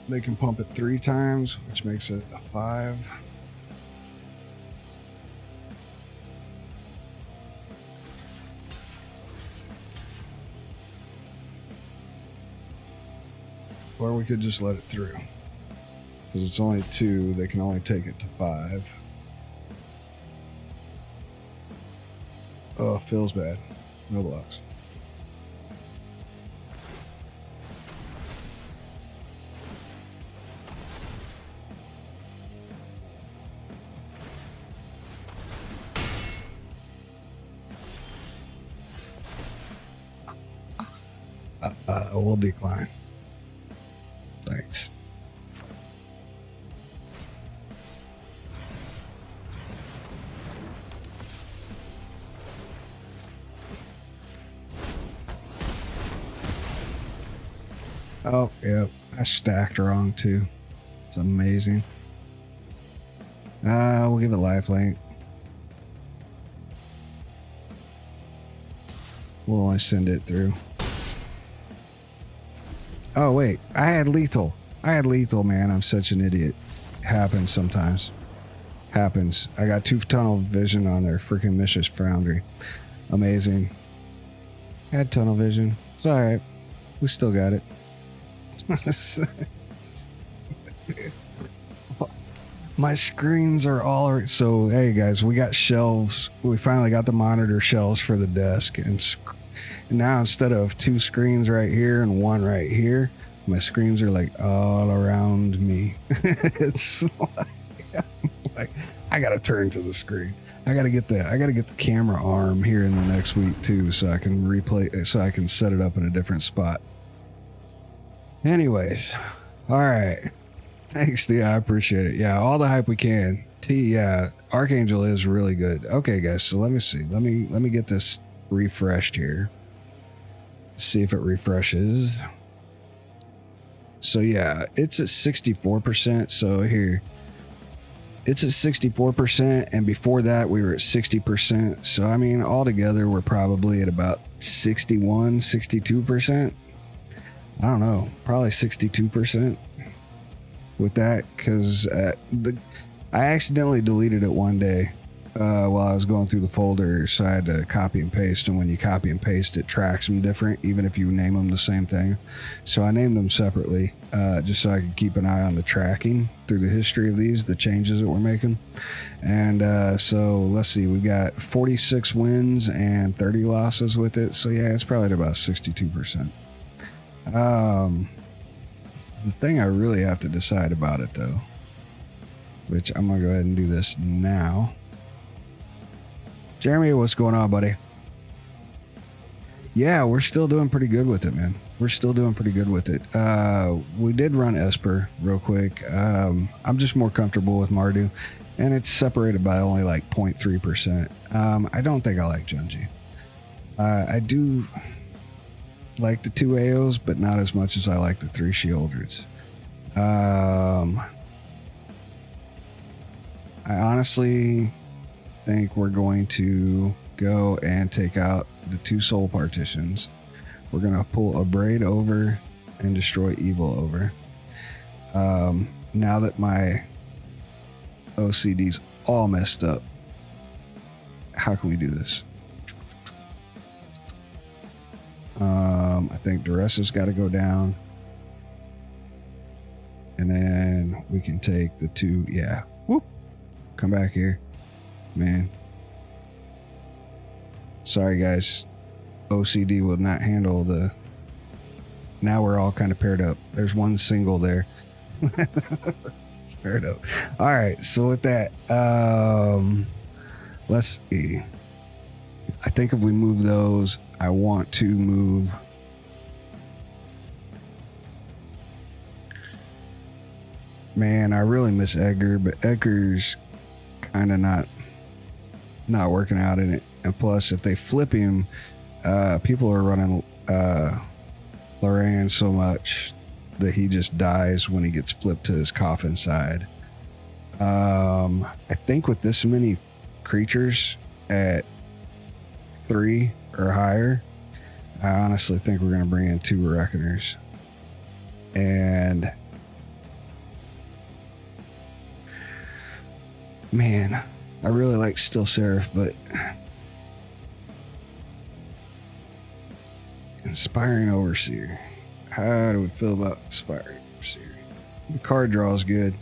They can pump it 3 times, which makes it a 5. Or we could just let it through. Because it's only 2, they can only take it to 5. Oh, feels bad. No blocks. we'll decline. Thanks. Oh, yep. I stacked wrong too. It's amazing. We'll give it lifelink. We'll only send it through. Oh, wait. I had lethal. Man. I'm such an idiot. Happens sometimes. Happens. I got 2 tunnel vision on their freaking Mishra's Foundry. Amazing. Had tunnel vision. It's alright. We still got it. My screens are all right. So, hey guys, we got shelves. We finally got the monitor shelves for the desk. And now instead of 2 screens right here and 1 right here, my screens are like all around me. It's like I gotta turn to the screen. I gotta get the camera arm here in the next week too, so I can replay, so I can set it up in a different spot. Anyways, all right. Thanks, Thea. I appreciate it. Yeah, all the hype we can. Yeah, Archangel is really good. Okay, guys. So let me see. Let me get this refreshed here. See if it refreshes. So yeah, it's at 64%. So here, it's at 64%, and before that we were at 60%. So I mean, altogether we're probably at about 61, 62%. I don't know, probably 62%. With that, because I accidentally deleted it one day while I was going through the folder, so I had to copy and paste, and when you copy and paste it tracks them different even if you name them the same thing. So I named them separately just so I could keep an eye on the tracking through the history of these, the changes that we're making. And so let's see, we got 46 wins and 30 losses with it, so yeah, it's probably at about 62%. The thing I really have to decide about it, though, which I'm going to go ahead and do this now. Jeremy, what's going on, buddy? Yeah, we're still doing pretty good with it, man. We're still doing pretty good with it. We did run Esper real quick. I'm just more comfortable with Mardu, and it's separated by only like 0.3%. I don't think I like Junji. I do like the 2 AOs, but not as much as I like the 3 Shieldreds. I honestly think we're going to go and take out the 2 soul partitions. We're going to pull a braid over and destroy evil over. Now that my OCD's all messed up, how can we do this? I think Duressa's got to go down. And then we can take the 2. Yeah. Whoop. Come back here. Man. Sorry, guys. OCD will not handle the... Now we're all kind of paired up. There's 1 single there. It's paired up. All right. So with that, let's see. I think if we move those, I want to move... Man, I really miss Edgar, but Edgar's kind of not working out in it. And plus, if they flip him, people are running Lorraine so much that he just dies when he gets flipped to his coffin side. I think with this many creatures at 3 or higher, I honestly think we're going to bring in 2 Reckoners. And man, I really like Still Seraph, but Inspiring Overseer. How do we feel about Inspiring Overseer? The card draw is good.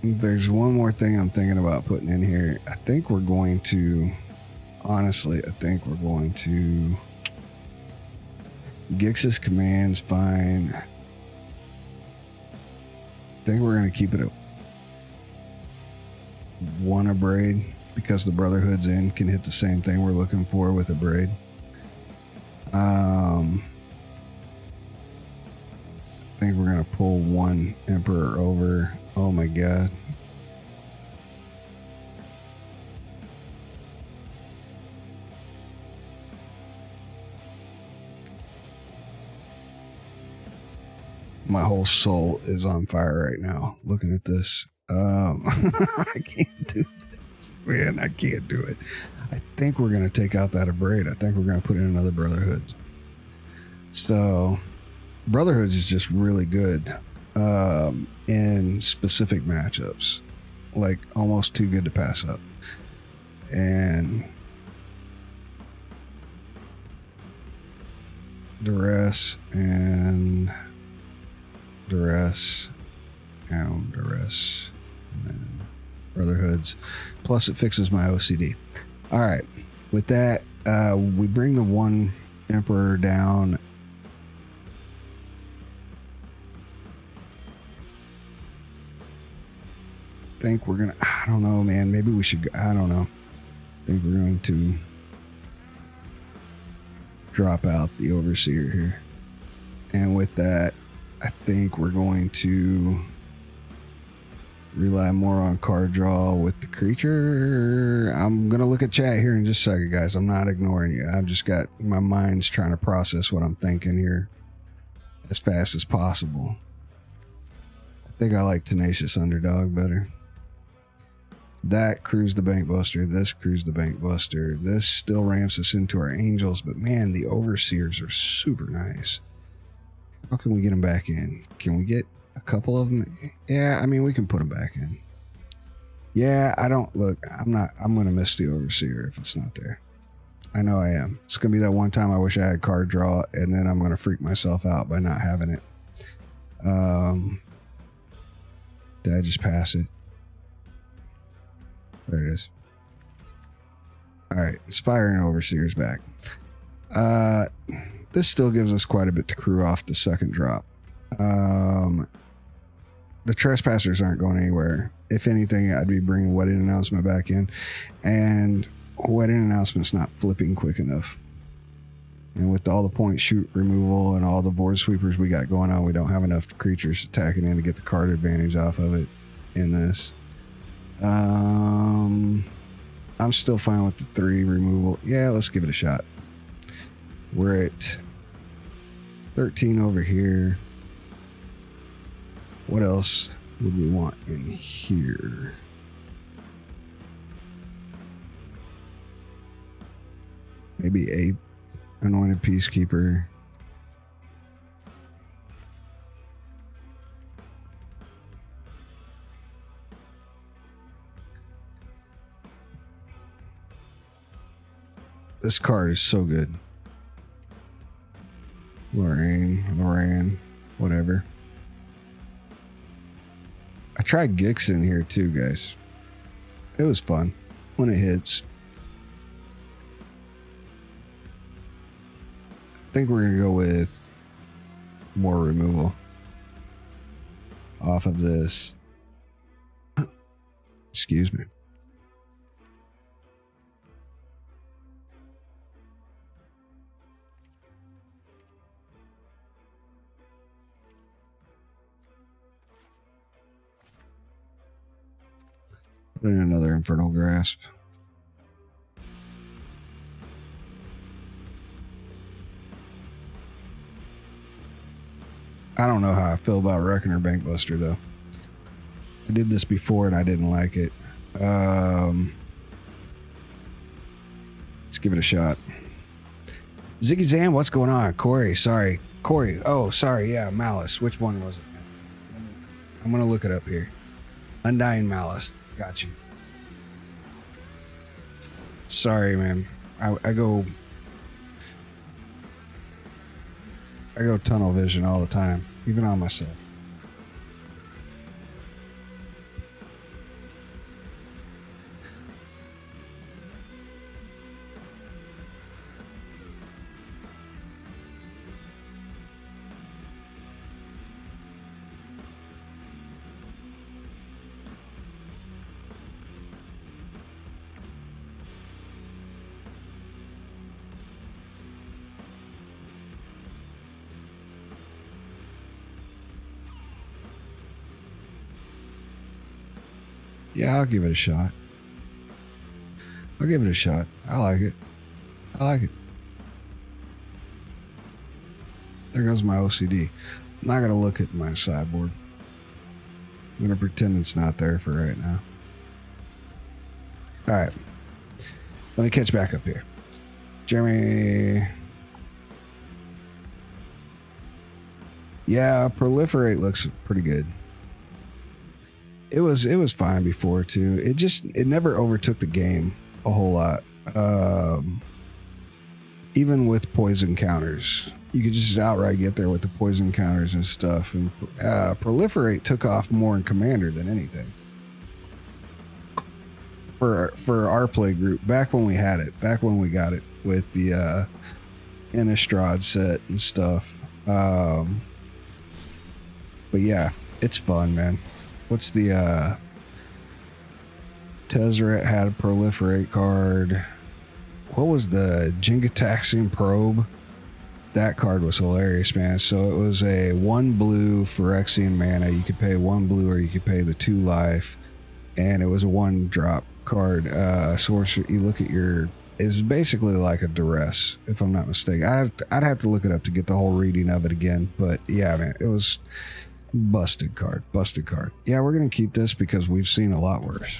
There's one more thing I'm thinking about putting in here. I think we're going to, honestly, Gix's command's fine. I think we're going to keep it at 1 a braid because the Brotherhood's in, can hit the same thing we're looking for with a braid. I think we're gonna pull one Emperor over. Oh my god. My whole soul is on fire right now looking at this. I can't do this, man. I can't do it. I think we're going to take out that Abrade. I think we're going to put in another Brotherhood. So, Brotherhoods is just really good in specific matchups. Like, almost too good to pass up. And duress and duress and duress and then Brotherhoods. Plus it fixes my OCD. All right, with that we bring the one Emperor down. I think we're gonna, I don't know, man, maybe we should, I don't know. I think we're going to drop out the Overseer here, and with that I think we're going to rely more on card draw with the creature. I'm going to look at chat here in just a second, guys. I'm not ignoring you. I've just got my mind's trying to process what I'm thinking here as fast as possible. I think I like Tenacious Underdog better. That Cruise the Bank Buster. This Cruise the Bank Buster. This still ramps us into our Angels, but man, the Overseers are super nice. How can we get them back in? Can we get a couple of them? Yeah, I mean, we can put them back in. Yeah, I don't, look, I'm going to miss the Overseer if it's not there. I know I am. It's going to be that one time I wish I had card draw, and then I'm going to freak myself out by not having it. Did I just pass it? There it is. All right, Inspiring Overseer's back. This still gives us quite a bit to crew off the second drop. The Trespassers aren't going anywhere. If anything, I'd be bringing Wedding Announcement back in. And Wedding Announcement's not flipping quick enough. And with all the point shoot removal and all the board sweepers we got going on, we don't have enough creatures attacking in to get the card advantage off of it in this. I'm still fine with the 3 removal. Yeah, let's give it a shot. We're at 13 over here. What else would we want in here? Maybe a Anointed Peacekeeper. This card is so good. Lorraine, whatever. I tried Gix in here too, guys. It was fun when it hits. I think we're going to go with more removal off of this. Excuse me. Put in another Infernal Grasp. I don't know how I feel about Reckoner Bankbuster though. I did this before and I didn't like it. Let's give it a shot. Ziggy Zam, what's going on? Corey, sorry. Corey, oh, sorry, yeah, Malice. Which one was it? I'm going to look it up here. Undying Malice. Got you. Sorry, man. I go tunnel vision all the time, even on myself. Yeah, I'll give it a shot. I'll give it a shot. I like it. I like it. There goes my OCD. I'm not going to look at my sideboard. I'm going to pretend it's not there for right now. All right. Let me catch back up here. Jeremy. Yeah, proliferate looks pretty good. It was fine before too. It never overtook the game a whole lot. Even with poison counters, you could just outright get there with the poison counters and stuff. And proliferate took off more in Commander than anything. For our play group, back when we had it, back when we got it with the Innistrad set and stuff. But yeah, it's fun, man. What's the Tezzeret had a proliferate card. What was the Jingataxian Probe? That card was hilarious, man. So it was a 1 blue Phyrexian mana. You could pay 1 blue or you could pay the 2 life. And it was a 1-drop card. Sorcerer, you look at your... It's basically like a duress, if I'm not mistaken. I'd have to look it up to get the whole reading of it again. But yeah, man, it was busted card. Busted card. Yeah, we're going to keep this because we've seen a lot worse.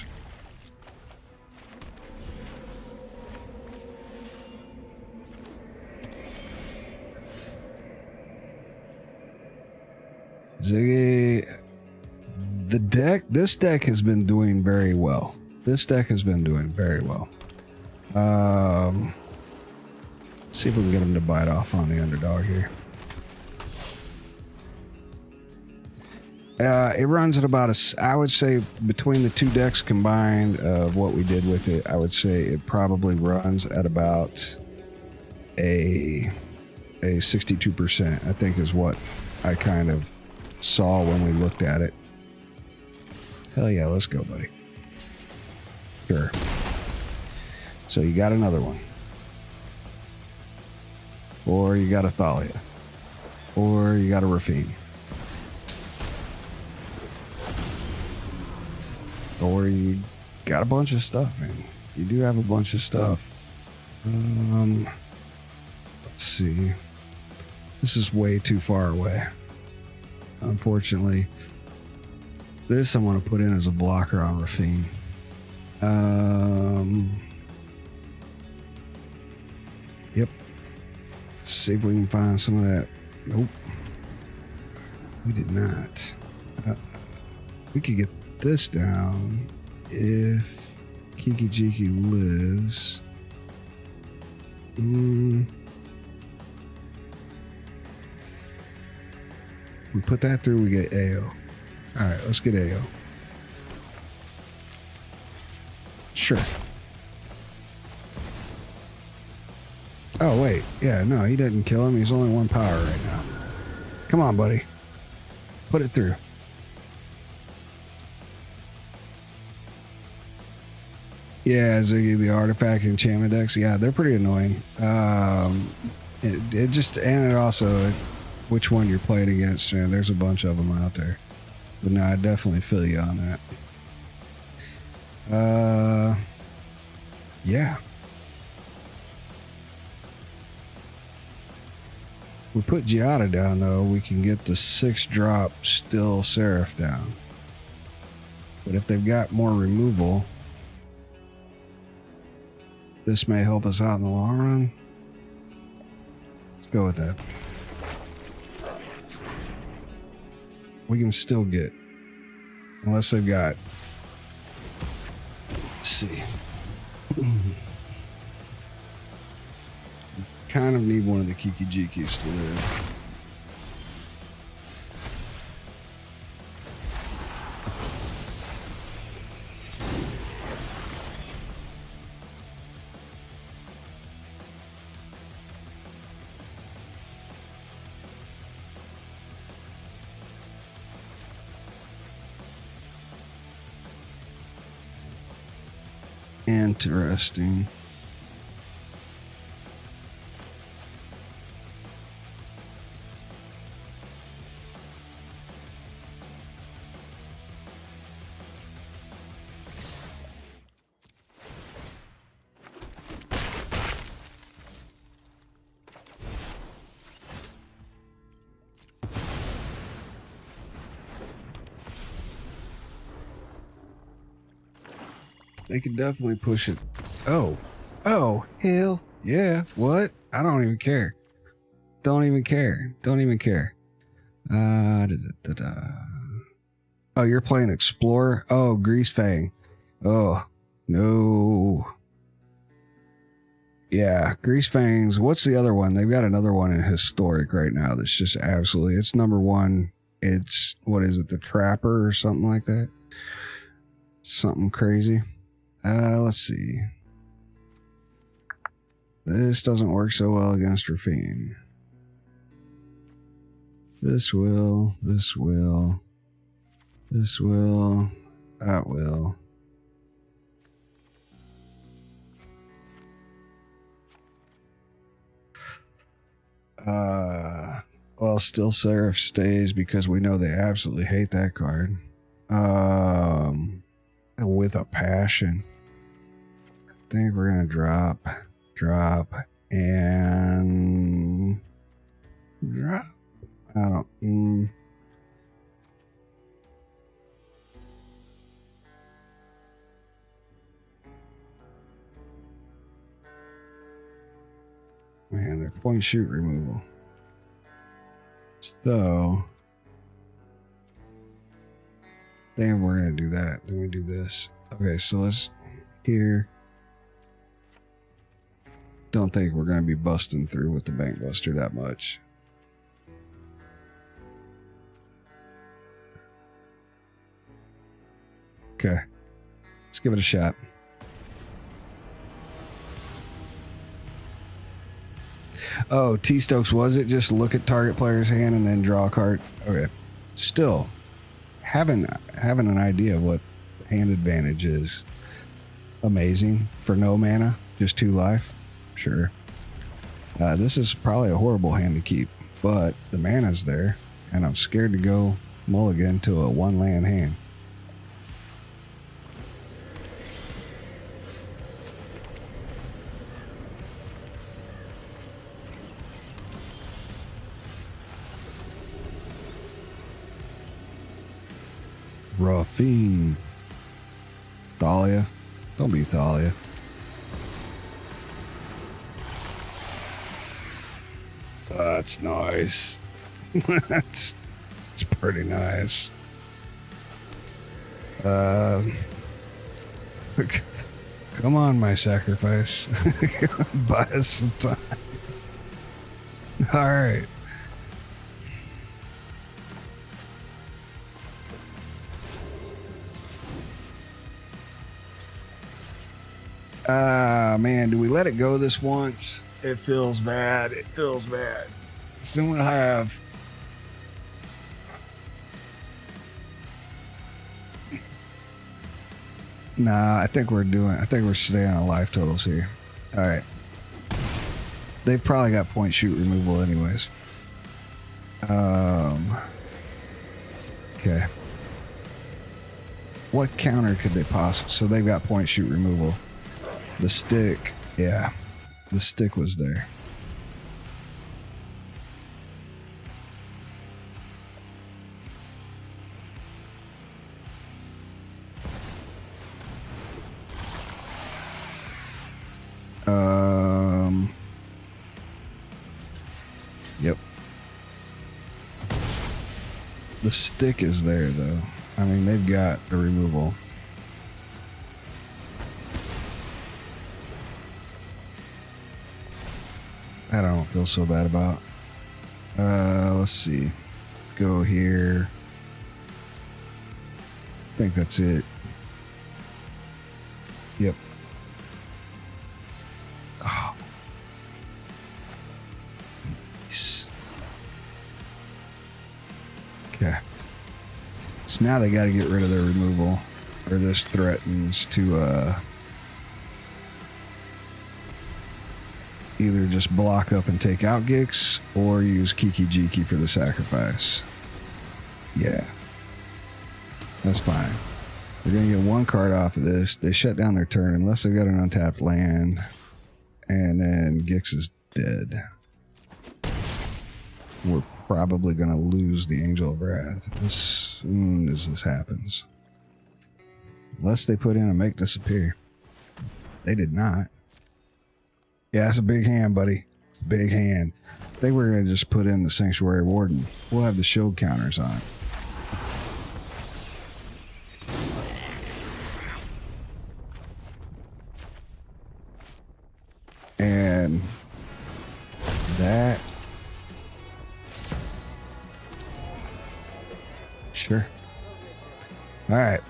Ziggy, this deck has been doing very well. This deck has been doing very well. See if we can get him to bite off on the underdog here. It runs at about I would say between the two decks combined of what we did with it, I would say it probably runs at about a 62%, I think is what I kind of saw when we looked at it. Hell yeah, let's go, buddy. Sure. So you got another one. Or you got a Thalia. Or you got a Rafine. Or you got a bunch of stuff, man. You do have a bunch of stuff. Let's see. This is way too far away. Unfortunately, this I'm going to put in as a blocker on Rafine. Yep. Let's see if we can find some of that. Nope. We did not. We could get this down if Kiki Jiki lives. We put that through, we get AO. Alright, let's get AO. Sure. Oh, wait. Yeah, no, he didn't kill him. He's only 1 power right now. Come on, buddy. Put it through. Yeah, Ziggy, the artifact enchantment decks. Yeah, they're pretty annoying. It just, and it also... which one you're playing against, man. There's a bunch of them out there. But no, I definitely feel you on that. Yeah. We put Giada down, though. We can get the 6-drop still Seraph down. But if they've got more removal, this may help us out in the long run. Let's go with that. We can still get, unless they've got, let's see. Kind of need one of the Kiki Jikis to live. Interesting. They could definitely push it. Oh. Oh, hell. Yeah. What? I don't even care. Don't even care. Don't even care. Oh, you're playing Explorer? Oh, Grease Fang. Oh, no. Yeah, Grease Fangs. What's the other one? They've got another one in Historic right now that's just absolutely, it's number one. It's, what is it, the Trapper or something like that? Something crazy. Let's see. This doesn't work so well against Rafine. This will, this will, this will, that will. Well, still Seraph stays because we know they absolutely hate that card. With a passion. I think we're gonna drop, and drop. I don't. Man, they're point shoot removal. So, then we're gonna do that. Then we do this. Okay, so let's here. Don't think we're gonna be busting through with the Bank Buster that much. Okay, let's give it a shot. Oh, T Stokes, was it just look at target player's hand and then draw a card? Okay. Still, having an idea of what hand advantage is amazing for no mana, just 2 life. Sure. This is probably a horrible hand to keep, but the mana's there, and I'm scared to go mulligan to a 1-land hand. Ruffine. Thalia. Don't be Thalia. That's nice. It's pretty nice. Come on, my sacrifice. Buy us some time. All right. Man, do we let it go this once? It feels bad. It feels bad. So we'll have. Nah, I think we're staying on life totals here. All right. They've probably got point shoot removal anyways. Okay. What counter could they possibly? So they've got point shoot removal. The stick, yeah. The stick was there. Yep. The stick is there though. I mean, they've got the removal. That I don't feel so bad about. Let's see. Let's go here. I think that's it. Yep. Oh. Nice. Okay. So now they got to get rid of their removal, or this threatens to either just block up and take out Gix, or use Kiki Jiki for the sacrifice. Yeah. That's fine. They're going to get 1 card off of this. They shut down their turn unless they've got an untapped land. And then Gix is dead. We're probably going to lose the Angel of Wrath as soon as this happens. Unless they put in a make disappear. They did not. Yeah, that's a big hand, buddy. It's a big hand. They were going to just put in the Sanctuary Warden. We'll have the shield counters on it. And that. Sure. All right.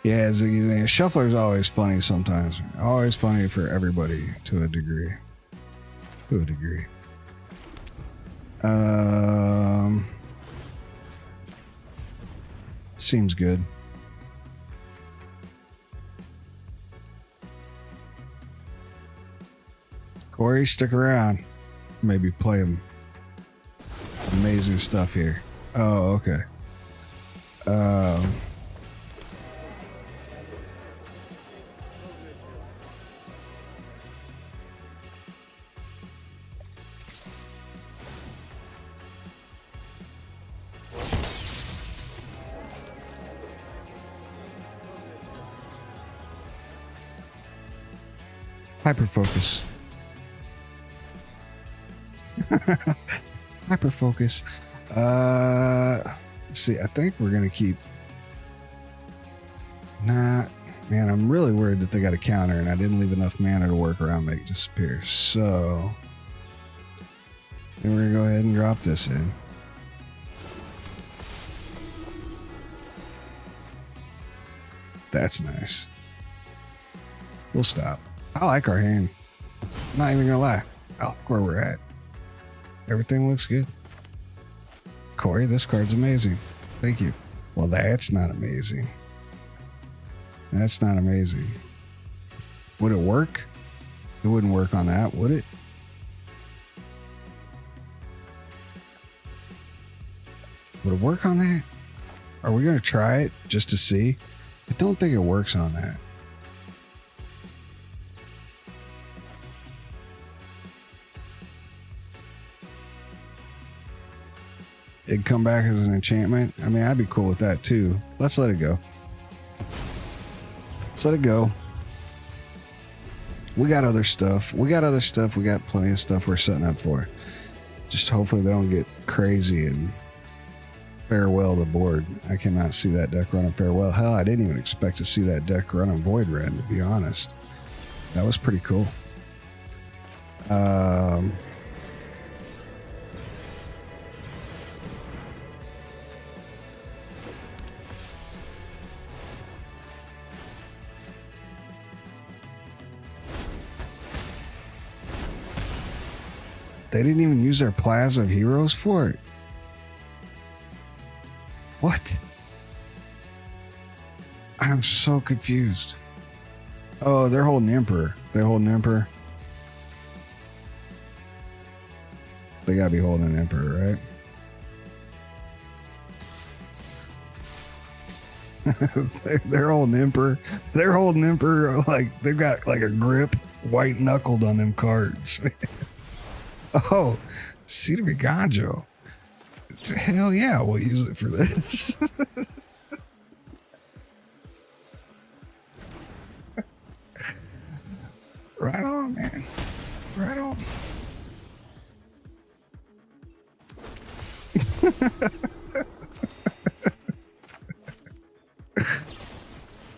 Yeah, Ziggy's saying Shuffler's always funny sometimes. Always funny for everybody to a degree. To a degree. Seems good. Corey, stick around. Maybe play him. Amazing stuff here. Oh, okay. Hyperfocus. Hyperfocus. Let's see. I think we're gonna keep. Nah, man. I'm really worried that they got a counter, and I didn't leave enough mana to work around make it disappear. So then we're gonna go ahead and drop this in. That's nice. We'll stop. I like our hand. I'm not even gonna lie. I like where we're at. Everything looks good. Corey, this card's amazing. Thank you. Well, that's not amazing. That's not amazing. Would it work? It wouldn't work on that, would it? Would it work on that? Are we going to try it just to see? I don't think it works on that. It'd come back as an enchantment. I mean, I'd be cool with that too. Let's let it go. Let's let it go. We got other stuff. We got plenty of stuff we're setting up for. Just hopefully they don't get crazy and farewell the board. I cannot see that deck running farewell. Hell, I didn't even expect to see that deck running Void Red, to be honest. That was pretty cool. They didn't even use their Plaza of Heroes for it. What? I'm so confused. Oh, they're holding Emperor. They're holding Emperor. They gotta be holding an Emperor, right? They're holding Emperor. They're holding Emperor like they've got like a grip, white knuckled on them cards. Oh, Cedar Viganjo. Hell yeah, we'll use it for this. Right on, man. Right on.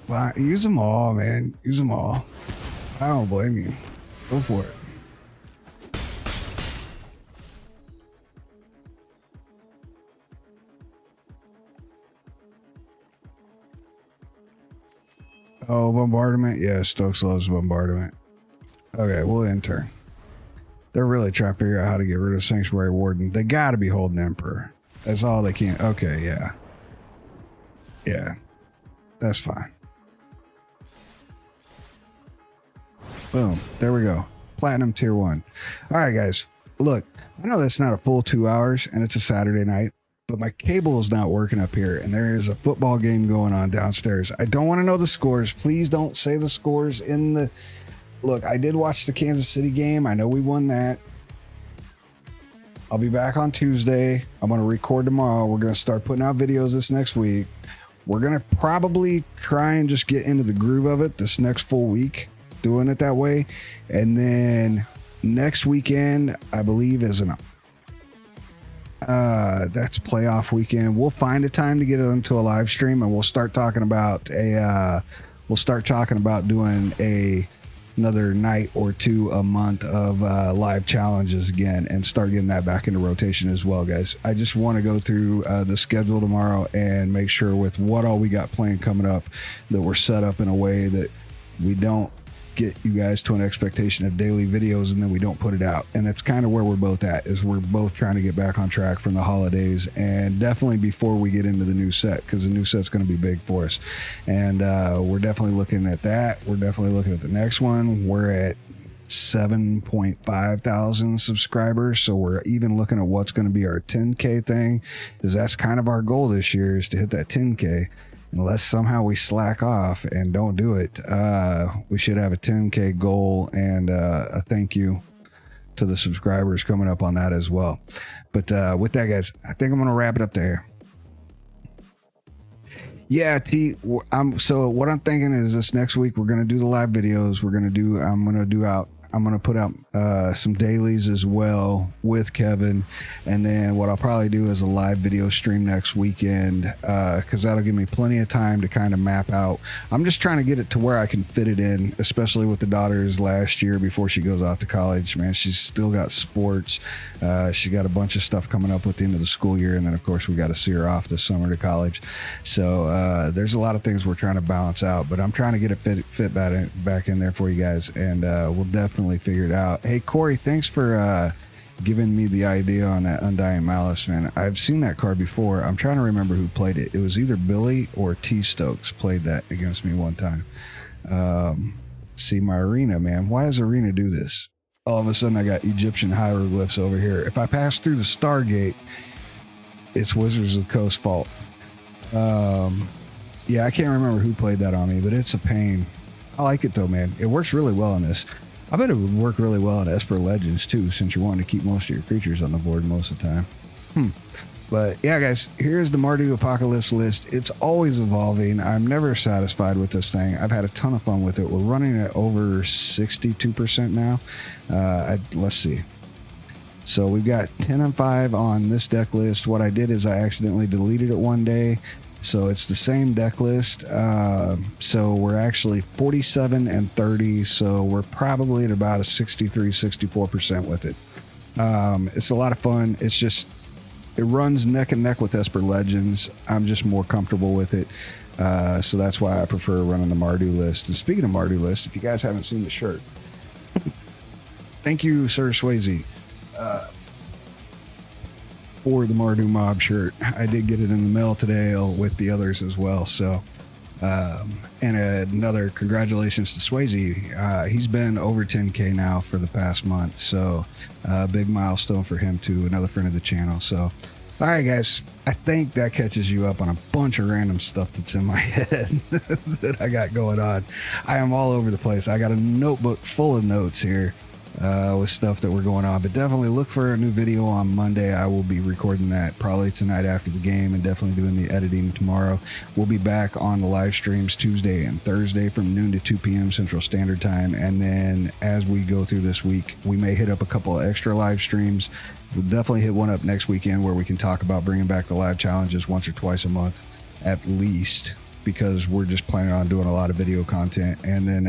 Well, use them all, man. Use them all. I don't blame you. Go for it. Oh, bombardment? Yeah, Stokes loves bombardment. Okay, we'll enter. They're really trying to figure out how to get rid of Sanctuary Warden. They gotta be holding Emperor. That's all they can. Okay, yeah. Yeah. That's fine. Boom. There we go. Platinum tier 1. All right, guys. Look, I know that's not a full 2 hours and it's a Saturday night, but my cable is not working up here and there is a football game going on downstairs. I don't want to know the scores. Please don't say the scores in the... Look, I did watch the Kansas City game. I know we won that. I'll be back on Tuesday. I'm going to record tomorrow. We're going to start putting out videos this next week. We're going to probably try and just get into the groove of it this next full week, doing it that way. And then next weekend, I believe, is that's playoff weekend. We'll find a time to get into a live stream, and we'll start talking about doing another night or two a month of live challenges again, and start getting that back into rotation as well, guys. I just want to go through the schedule tomorrow and make sure with what all we got planned coming up that we're set up in a way that we don't get you guys to an expectation of daily videos and then we don't put it out. And that's kind of where we're both at, is we're both trying to get back on track from the holidays, and definitely before we get into the new set, because the new set's going to be big for us. And we're definitely looking at that. We're definitely looking at the next one. We're at 7.5 thousand subscribers, so we're even looking at what's going to be our 10K thing, because that's kind of our goal this year, is to hit that 10K. Unless somehow we slack off and don't do it, we should have a 10K goal, and a thank you to the subscribers coming up on that as well. But with that, guys, I think I'm going to wrap it up there. Yeah, so what I'm thinking is this next week we're going to do the live videos. I'm going to put out some dailies as well with Kevin. And then what I'll probably do is a live video stream next weekend, because that'll give me plenty of time to kind of map out. I'm just trying to get it to where I can fit it in, especially with the daughter's last year before she goes off to college. Man, she's still got sports. She got a bunch of stuff coming up with the end of the school year. And then, of course, we got to see her off this summer to college. So there's a lot of things we're trying to balance out. But I'm trying to get it fit back in there for you guys. And we'll definitely figure it out. Hey, Corey, thanks for giving me the idea on that Undying Malice, man. I've seen that card before. I'm trying to remember who played it. It was either Billy or T Stokes played that against me one time. See my arena, man. Why does arena do this? All of a sudden I got Egyptian hieroglyphs over here. If I pass through the Stargate, it's Wizards of the Coast fault. Yeah, I can't remember who played that on me, but it's a pain. I like it though, man. It works really well in this. I bet it would work really well in Esper Legends too, since you're wanting to keep most of your creatures on the board most of the time. But yeah, guys, here's the Mardu Apocalypse list. It's always evolving. I'm never satisfied with this thing. I've had a ton of fun with it. We're running at over 62% now. Let's see. So we've got 10 and 5 on this deck list. What I did is I accidentally deleted it one day. So it's the same deck list. So we're actually 47 and 30. So we're probably at about a 63, 64% with it. It's a lot of fun. It's just, it runs neck and neck with Esper Legends. I'm just more comfortable with it. So that's why I prefer running the Mardu list. And speaking of Mardu list, if you guys haven't seen the shirt, thank you, Sir Swayze, for the Mardu Mob shirt. I did get it in the mail today with the others as well. So, and another congratulations to Swayze. He's been over 10K now for the past month. So, big milestone for him too. Another friend of the channel. So, all right, guys, I think that catches you up on a bunch of random stuff that's in my head that I got going on. I am all over the place. I got a notebook full of notes here. With stuff that we're going on, but definitely look for a new video on Monday. I will be recording that probably tonight after the game, and definitely doing the editing tomorrow. We'll be back on the live streams Tuesday and Thursday from noon to 2 p.m. Central Standard Time, and then as we go through this week, we may hit up a couple of extra live streams. We'll definitely hit one up next weekend where we can talk about bringing back the live challenges once or twice a month at least, because we're just planning on doing a lot of video content, and then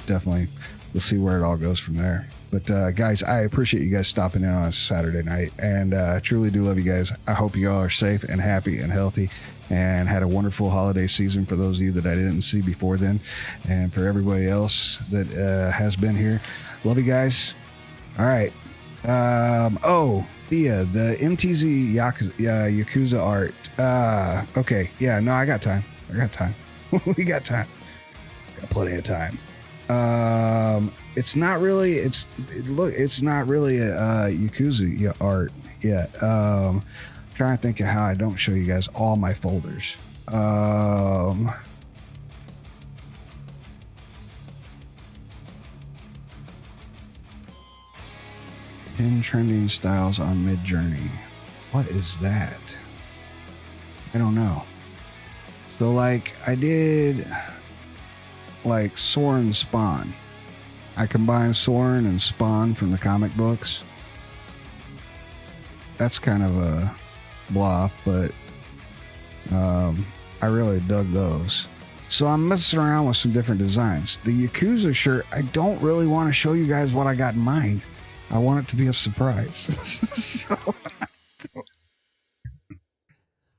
definitely we'll see where it all goes from there. But guys, I appreciate you guys stopping in on a Saturday night, and I truly do love you guys. I hope you all are safe and happy and healthy and had a wonderful holiday season for those of you that I didn't see before then, and for everybody else that has been here. Love you guys. All right. Oh, Thea, the MtG Yakuza art. Okay. Yeah, no, I got time. We got time. Got plenty of time. It's not really a Yakuza art yet. Trying to think of how I don't show you guys all my folders. 10 trending styles on Midjourney. What is that? I don't know. So like I did like Soren Spawn. I combined Soren and Spawn from the comic books. That's kind of a blah, but I really dug those. So I'm messing around with some different designs. The Yakuza shirt, I don't really want to show you guys what I got in mind. I want it to be a surprise. So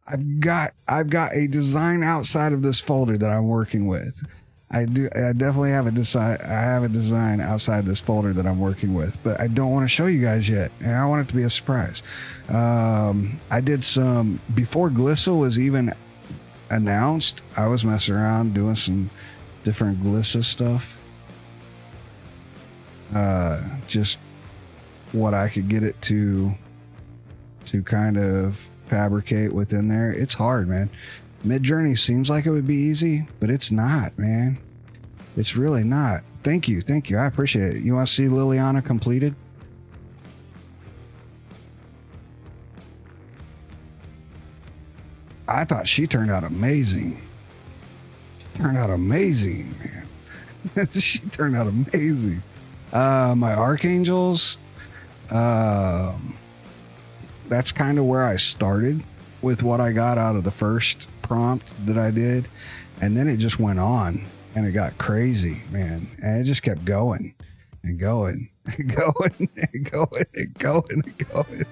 I've got a design outside of this folder that I'm working with. I definitely have a design outside this folder that I'm working with, but I don't want to show you guys yet. And I want it to be a surprise. I did some before Glissa was even announced. I was messing around doing some different Glissa stuff. Just what I could get it to kind of fabricate within there. It's hard, man. Midjourney seems like it would be easy, but it's not, man. It's really not. Thank you. I appreciate it. You want to see Liliana completed? I thought she turned out amazing. She turned out amazing, man. She turned out amazing. My Archangels, that's kind of where I started with what I got out of the first prompt that I did, and then it just went on and it got crazy, man, and it just kept going and going and going and going and going and going.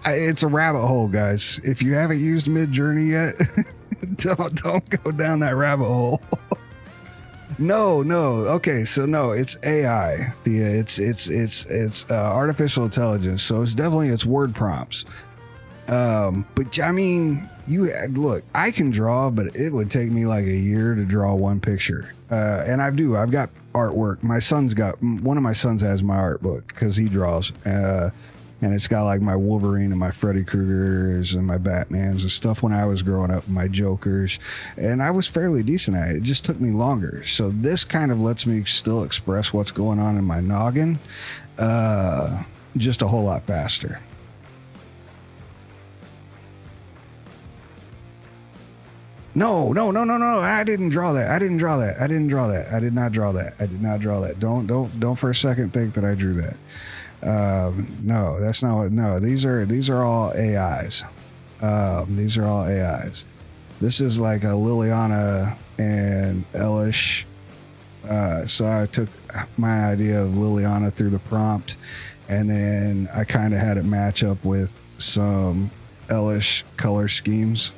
It's a rabbit hole, guys. If you haven't used Midjourney yet, don't go down that rabbit hole. No. Okay, so no, it's AI, Thea. It's artificial intelligence. So it's word prompts. But I mean, look, I can draw, but it would take me like a year to draw one picture. And I've got artwork. One of my sons has my art book because he draws. And it's got like my Wolverine and my Freddy Kruegers and my Batmans and stuff when I was growing up, my Jokers. And I was fairly decent at it. It just took me longer. So this kind of lets me still express what's going on in my noggin just a whole lot faster. No. I didn't draw that. I did not draw that. Don't for a second think that I drew that. No, that's not what. No, these are all AIs. These are all AIs. This is like a Liliana and Elish. So I took my idea of Liliana through the prompt, and then I kind of had it match up with some Elish color schemes.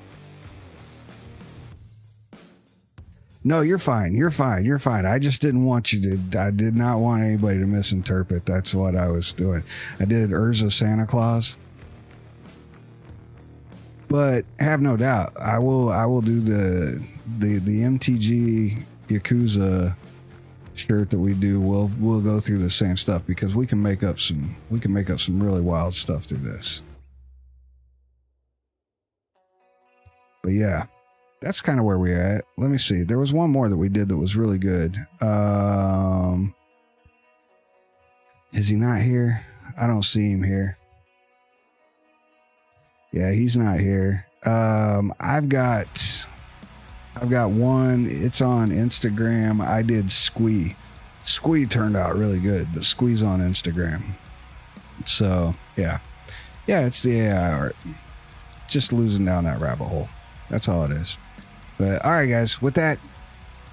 No, you're fine. I just didn't want I did not want anybody to misinterpret. That's what I was doing. I did Urza Santa Claus. But have no doubt, I will do the MtG Yakuza shirt that we do. We'll go through the same stuff because we can make up some really wild stuff through this. But yeah. That's kind of where we're at. Let me see. There was one more that we did that was really good. Is he not here? I don't see him here. Yeah, he's not here. I've got one. It's on Instagram. I did Squee. Squee turned out really good. The Squee's on Instagram. So yeah, it's the AI art. Just losing down that rabbit hole. That's all it is. But all right, guys, with that,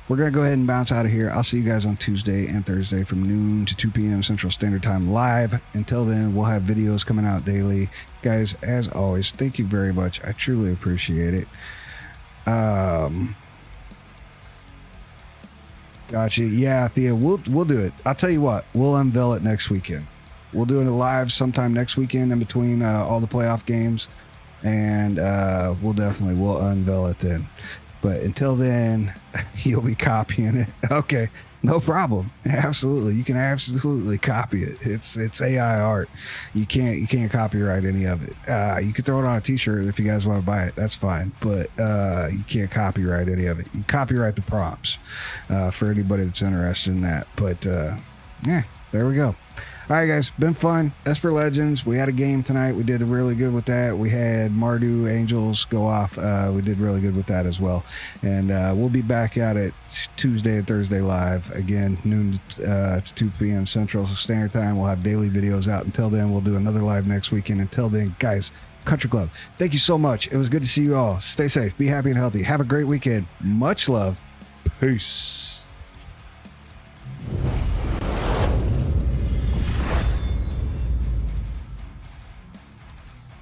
we're going to go ahead and bounce out of here. I'll see you guys on Tuesday and Thursday from noon to 2 p.m. Central Standard Time live. Until then, we'll have videos coming out daily. Guys, as always, thank you very much. I truly appreciate it. Gotcha. Yeah, Thea, we'll do it. I'll tell you what, we'll unveil it next weekend. We'll do it live sometime next weekend in between all the playoff games. And we'll unveil it then. But until then, you'll be copying it. Okay, no problem. Absolutely, you can absolutely copy it. It's AI art. You can't copyright any of it. You can throw it on a T-shirt if you guys want to buy it. That's fine. But you can't copyright any of it. You can copyright the prompts for anybody that's interested in that. But yeah, there we go. All right, guys, been fun. Esper Legends, we had a game tonight. We did really good with that. We had Mardu Angels go off. We did really good with that as well. And we'll be back at it Tuesday and Thursday live. Again, noon to 2 p.m. Central Standard Time. We'll have daily videos out. Until then, we'll do another live next weekend. Until then, guys, Country Club, thank you so much. It was good to see you all. Stay safe. Be happy and healthy. Have a great weekend. Much love. Peace.